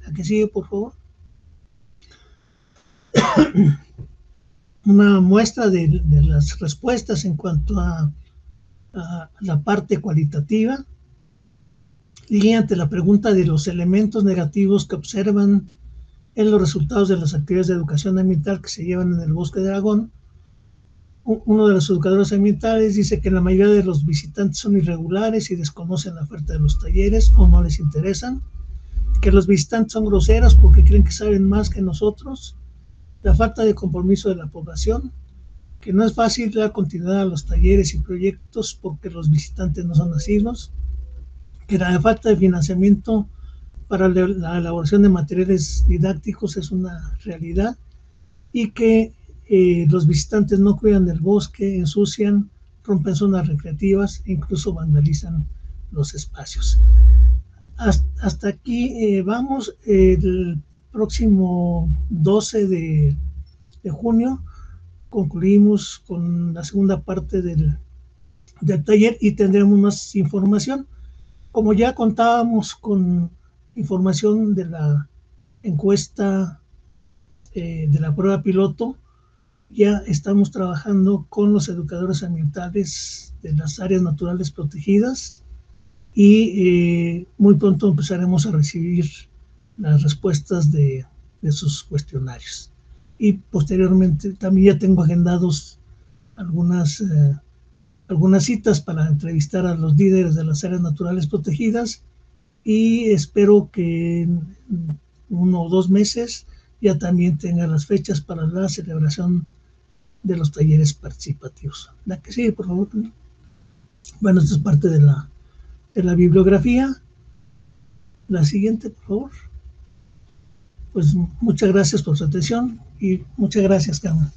¿La que sigue, por favor? Una muestra de las respuestas en cuanto a la parte cualitativa, y ante la pregunta de los elementos negativos que observan en los resultados de las actividades de educación ambiental que se llevan en el Bosque de Aragón, uno de los educadores ambientales dice que la mayoría de los visitantes son irregulares y desconocen la oferta de los talleres o no les interesan, que los visitantes son groseros porque creen que saben más que nosotros, la falta de compromiso de la población, que no es fácil dar continuidad a los talleres y proyectos porque los visitantes no son asiduos, que la falta de financiamiento para la elaboración de materiales didácticos es una realidad, y que los visitantes no cuidan del bosque, ensucian, rompen zonas recreativas e incluso vandalizan los espacios. Hasta aquí vamos. El próximo 12 de junio concluimos con la segunda parte del taller y tendremos más información. Como ya contábamos con información de la encuesta de la prueba piloto, ya estamos trabajando con los educadores ambientales de las áreas naturales protegidas, y muy pronto empezaremos a recibir las respuestas de sus cuestionarios. Y posteriormente también ya tengo agendados algunas citas para entrevistar a los líderes de las áreas naturales protegidas, y espero que en 1 o 2 meses ya también tenga las fechas para la celebración de los talleres participativos. La que sigue, por favor. Bueno, esto es parte de la bibliografía. La siguiente, por favor. Pues muchas gracias por su atención y muchas gracias, Carmen.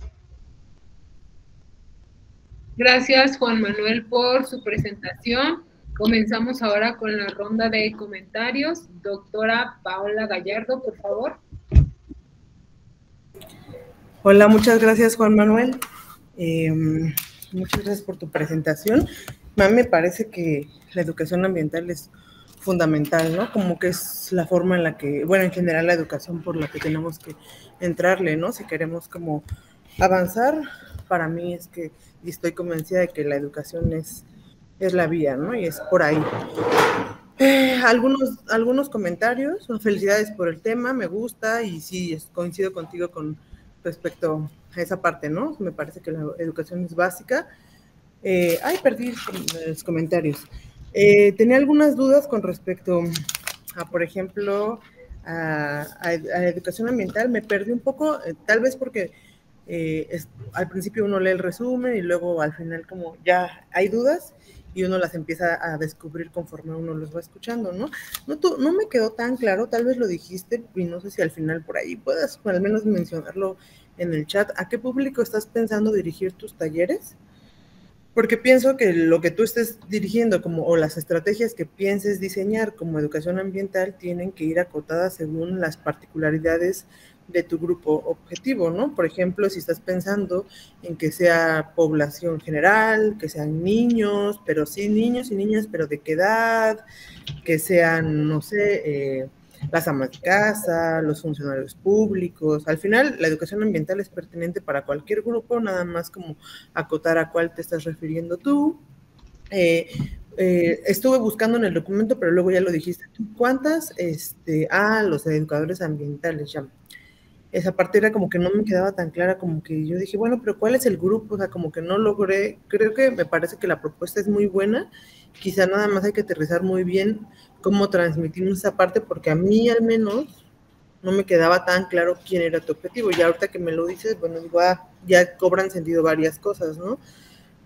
Gracias, Juan Manuel, por su presentación. Comenzamos ahora con la ronda de comentarios. Doctora Paola Gallardo, por favor. Hola, muchas gracias, Juan Manuel. Muchas gracias por tu presentación. A mí me parece que la educación ambiental es fundamental, ¿no? Como que es la forma en la que, bueno, en general la educación por la que tenemos que entrarle, ¿no? Si queremos como avanzar, para mí es que, y estoy convencida de que la educación es la vía, ¿no? Y es por ahí. Algunos comentarios. Felicidades por el tema, me gusta, y sí, coincido contigo con respecto a esa parte, ¿no? Me parece que la educación es básica. Perdí los comentarios. Tenía algunas dudas con respecto a, por ejemplo, a educación ambiental. Me perdí un poco, tal vez porque al principio uno lee el resumen y luego al final como ya hay dudas y uno las empieza a descubrir conforme uno los va escuchando, ¿no? No me quedó tan claro, tal vez lo dijiste y no sé si al final por ahí puedas al menos mencionarlo en el chat. ¿A qué público estás pensando dirigir tus talleres? Porque pienso que lo que tú estés dirigiendo o las estrategias que pienses diseñar como educación ambiental tienen que ir acotadas según las particularidades de tu grupo objetivo, ¿no? Por ejemplo, si estás pensando en que sea población general, que sean niños, pero sí niños y niñas, pero ¿de qué edad? Que sean, no sé, las amas de casa, los funcionarios públicos. Al final, la educación ambiental es pertinente para cualquier grupo, nada más como acotar a cuál te estás refiriendo tú. Estuve buscando en el documento, pero luego ya lo dijiste tú. ¿Cuántas? Los educadores ambientales, ya. Esa parte era como que no me quedaba tan clara, como que yo dije, bueno, pero ¿cuál es el grupo? O sea, como que no logré, creo que me parece que la propuesta es muy buena, quizá nada más hay que aterrizar muy bien cómo transmitimos esa parte, porque a mí al menos no me quedaba tan claro quién era tu objetivo, y ahorita que me lo dices, bueno, digo, ya cobran sentido varias cosas, ¿no?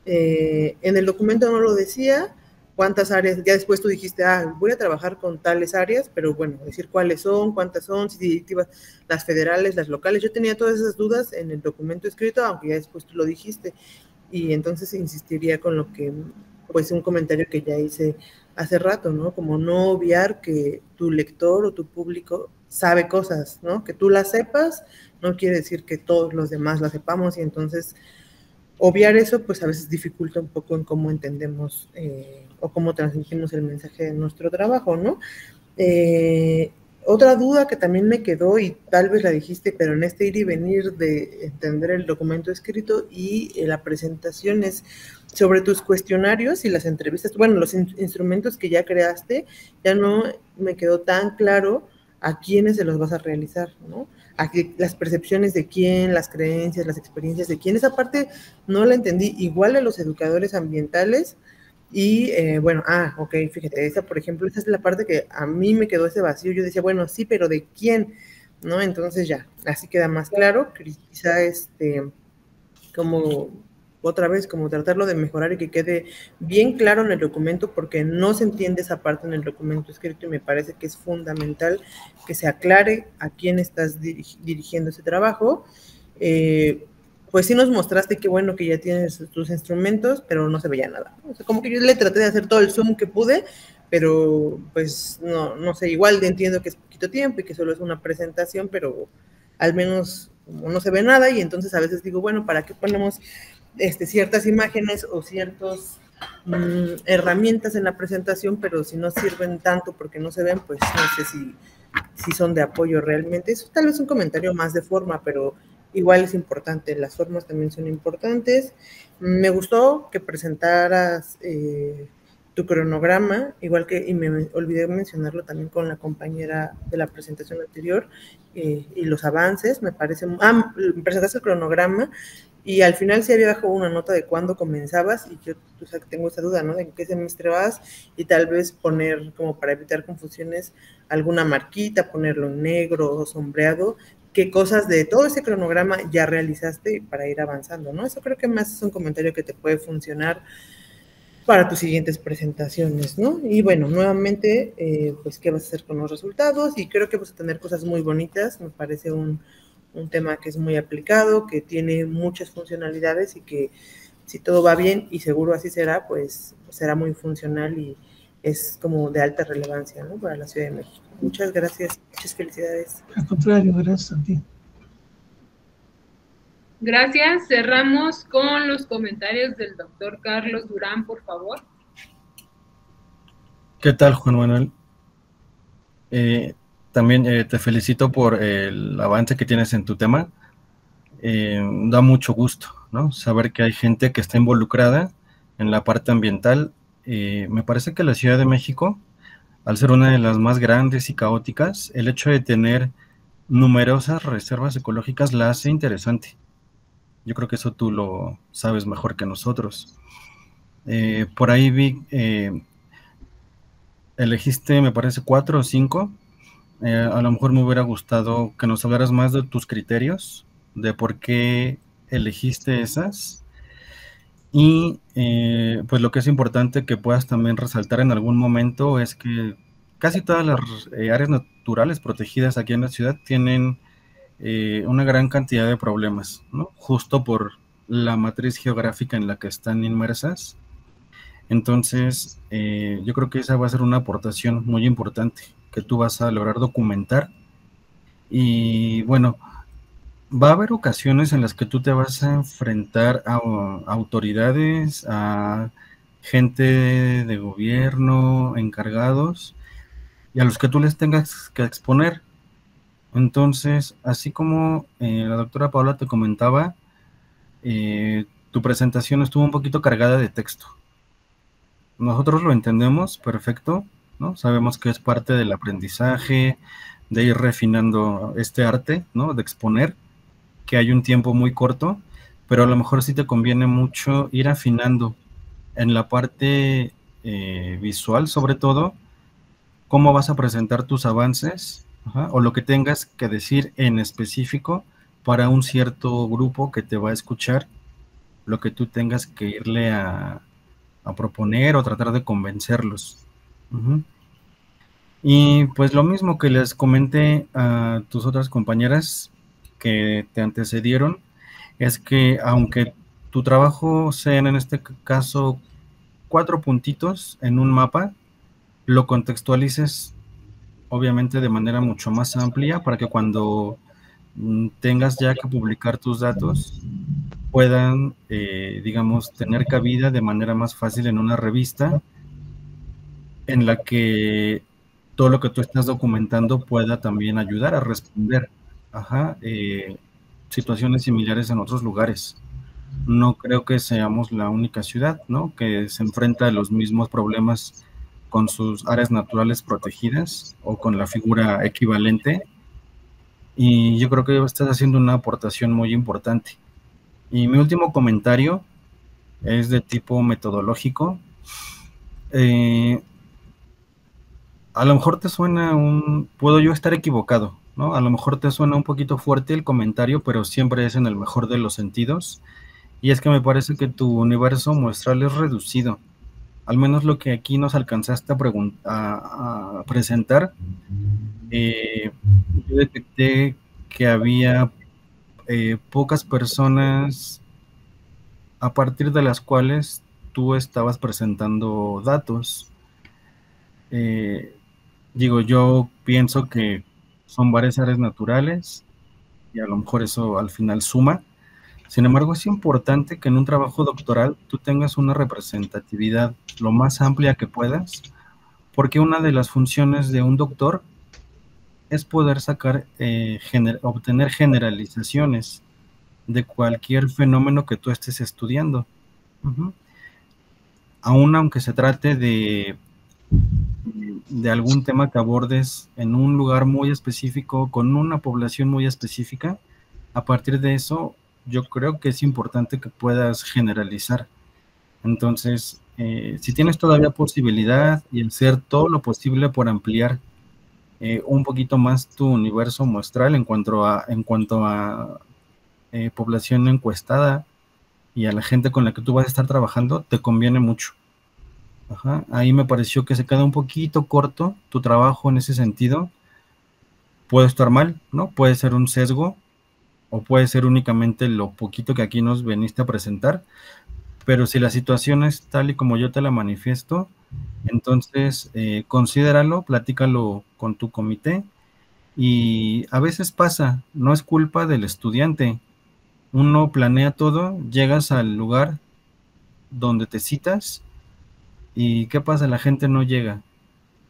En el documento no lo decía, cuántas áreas, ya después tú dijiste, voy a trabajar con tales áreas, pero bueno, decir cuáles son, cuántas son, si directivas, las federales, las locales, yo tenía todas esas dudas en el documento escrito, aunque ya después tú lo dijiste, y entonces insistiría con lo que, pues un comentario que ya hice hace rato, ¿no? Como no obviar que tu lector o tu público sabe cosas, ¿no? Que tú las sepas, no quiere decir que todos los demás las sepamos, y entonces obviar eso, pues a veces dificulta un poco en cómo entendemos o cómo transmitimos el mensaje de nuestro trabajo, ¿no? Otra duda que también me quedó, y tal vez la dijiste, pero en este ir y venir de entender el documento escrito y la presentación es sobre tus cuestionarios y las entrevistas, bueno, los instrumentos que ya creaste, ya no me quedó tan claro a quiénes se los vas a realizar, ¿no? Las percepciones de quién, las creencias, las experiencias de quién, esa parte no la entendí, igual a los educadores ambientales, y ok, fíjate, esa por ejemplo, esa es la parte que a mí me quedó ese vacío, yo decía, bueno, sí, pero ¿de quién? ¿No? Entonces ya, así queda más claro, quizá como otra vez, como tratarlo de mejorar y que quede bien claro en el documento, porque no se entiende esa parte en el documento escrito y me parece que es fundamental que se aclare a quién estás dirigiendo ese trabajo. Pues sí nos mostraste que bueno que ya tienes tus instrumentos, pero no se veía nada. O sea, como que yo le traté de hacer todo el zoom que pude, pero pues no sé, igual entiendo que es poquito tiempo y que solo es una presentación, pero al menos no se ve nada, y entonces a veces digo, bueno, ¿para qué ponemos ciertas imágenes o ciertas herramientas en la presentación, pero si no sirven tanto porque no se ven, pues no sé si son de apoyo realmente? Eso tal vez es un comentario más de forma, pero igual es importante, las formas también son importantes. Me gustó que presentaras tu cronograma, igual que, y me olvidé mencionarlo también con la compañera de la presentación anterior, y los avances, me parece, presentaste el cronograma, y al final sí había bajo una nota de cuándo comenzabas, y yo tengo esa duda, ¿no? De en qué semestre vas, y tal vez poner, como para evitar confusiones, alguna marquita, ponerlo en negro o sombreado, qué cosas de todo ese cronograma ya realizaste para ir avanzando, ¿no? Eso creo que más es un comentario que te puede funcionar para tus siguientes presentaciones, ¿no? Y bueno, nuevamente, pues, ¿qué vas a hacer con los resultados? Y creo que vas a tener cosas muy bonitas, me parece un tema que es muy aplicado, que tiene muchas funcionalidades y que si todo va bien, y seguro así será, pues será muy funcional y es como de alta relevancia, ¿no? Para la Ciudad de México. Muchas gracias, muchas felicidades. Al contrario, gracias a ti. Gracias. Cerramos con los comentarios del doctor Carlos Durán, por favor. ¿Qué tal, Juan Manuel? También te felicito por el avance que tienes en tu tema. Da mucho gusto, ¿no? Saber que hay gente que está involucrada en la parte ambiental. Me parece que la Ciudad de México, al ser una de las más grandes y caóticas, el hecho de tener numerosas reservas ecológicas la hace interesante. Yo creo que eso tú lo sabes mejor que nosotros. Por ahí vi, elegiste, me parece, 4 o 5. A lo mejor me hubiera gustado que nos hablaras más de tus criterios, de por qué elegiste esas. Y pues lo que es importante que puedas también resaltar en algún momento es que casi todas las áreas naturales protegidas aquí en la ciudad tienen una gran cantidad de problemas, ¿no? Justo por la matriz geográfica en la que están inmersas. Entonces, yo creo que esa va a ser una aportación muy importante que tú vas a lograr documentar. Y bueno, va a haber ocasiones en las que tú te vas a enfrentar a autoridades, a gente de gobierno, encargados, y a los que tú les tengas que exponer. Entonces, así como la doctora Paula te comentaba, tu presentación estuvo un poquito cargada de texto. Nosotros lo entendemos perfecto, ¿no? Sabemos que es parte del aprendizaje, de ir refinando este arte, ¿no? De exponer, que hay un tiempo muy corto, pero a lo mejor sí te conviene mucho ir afinando en la parte visual, sobre todo, cómo vas a presentar tus avances, o lo que tengas que decir en específico para un cierto grupo que te va a escuchar, lo que tú tengas que irle a proponer o tratar de convencerlos. Y pues lo mismo que les comenté a tus otras compañeras que te antecedieron, es que aunque tu trabajo sean en este caso 4 puntitos en un mapa, lo contextualices obviamente de manera mucho más amplia para que cuando tengas ya que publicar tus datos puedan, digamos, tener cabida de manera más fácil en una revista en la que todo lo que tú estás documentando pueda también ayudar a responder situaciones similares en otros lugares. No creo que seamos la única ciudad, ¿no?, que se enfrenta a los mismos problemas con sus áreas naturales protegidas o con la figura equivalente, y yo creo que estás haciendo una aportación muy importante. Y mi último comentario es de tipo metodológico. A lo mejor te suena puedo yo estar equivocado, ¿no? A lo mejor te suena un poquito fuerte el comentario, pero siempre es en el mejor de los sentidos, y es que me parece que tu universo muestral es reducido. Al menos lo que aquí nos alcanzaste a presentar, yo detecté que había pocas personas a partir de las cuales tú estabas presentando datos. Yo pienso que son varias áreas naturales y a lo mejor eso al final suma. Sin embargo, es importante que en un trabajo doctoral tú tengas una representatividad lo más amplia que puedas, porque una de las funciones de un doctor es poder sacar, obtener generalizaciones de cualquier fenómeno que tú estés estudiando. Aún aunque se trate de algún tema que abordes en un lugar muy específico, con una población muy específica, a partir de eso yo creo que es importante que puedas generalizar. Entonces, si tienes todavía posibilidad y hacer todo lo posible por ampliar un poquito más tu universo muestral en cuanto a población encuestada y a la gente con la que tú vas a estar trabajando, te conviene mucho. Ahí me pareció que se queda un poquito corto tu trabajo en ese sentido. Puede estar mal, ¿no? Puede ser un sesgo, o puede ser únicamente lo poquito que aquí nos veniste a presentar, pero si la situación es tal y como yo te la manifiesto, entonces considéralo, platícalo con tu comité, y a veces pasa, no es culpa del estudiante. Uno planea todo, llegas al lugar donde te citas, y ¿qué pasa? La gente no llega,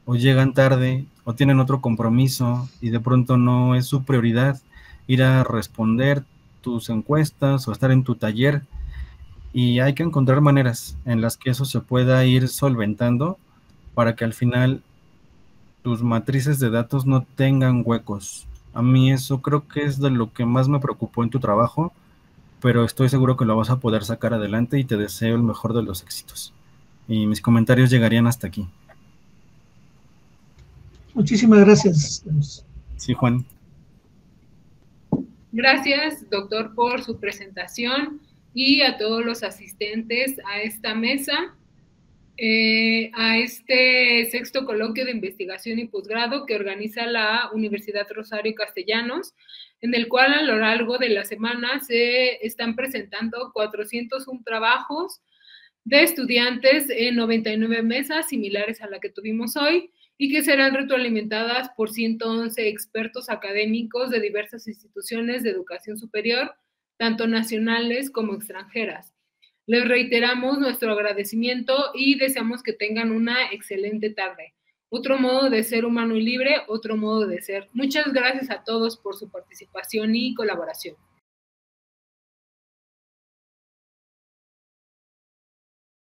o llegan tarde, o tienen otro compromiso, y de pronto no es su prioridad ir a responder tus encuestas o estar en tu taller, y hay que encontrar maneras en las que eso se pueda ir solventando para que al final tus matrices de datos no tengan huecos, A mí eso creo que es de lo que más me preocupó en tu trabajo, pero estoy seguro que lo vas a poder sacar adelante y te deseo el mejor de los éxitos. Y mis comentarios llegarían hasta aquí. Muchísimas gracias. Sí, Juan. Gracias, doctor, por su presentación y a todos los asistentes a esta mesa, a este sexto coloquio de investigación y posgrado que organiza la Universidad Rosario Castellanos, en el cual a lo largo de la semana se están presentando 401 trabajos de estudiantes en 99 mesas similares a la que tuvimos hoy, y que serán retroalimentadas por 111 expertos académicos de diversas instituciones de educación superior, tanto nacionales como extranjeras. Les reiteramos nuestro agradecimiento y deseamos que tengan una excelente tarde. Otro modo de ser humano y libre, otro modo de ser. Muchas gracias a todos por su participación y colaboración.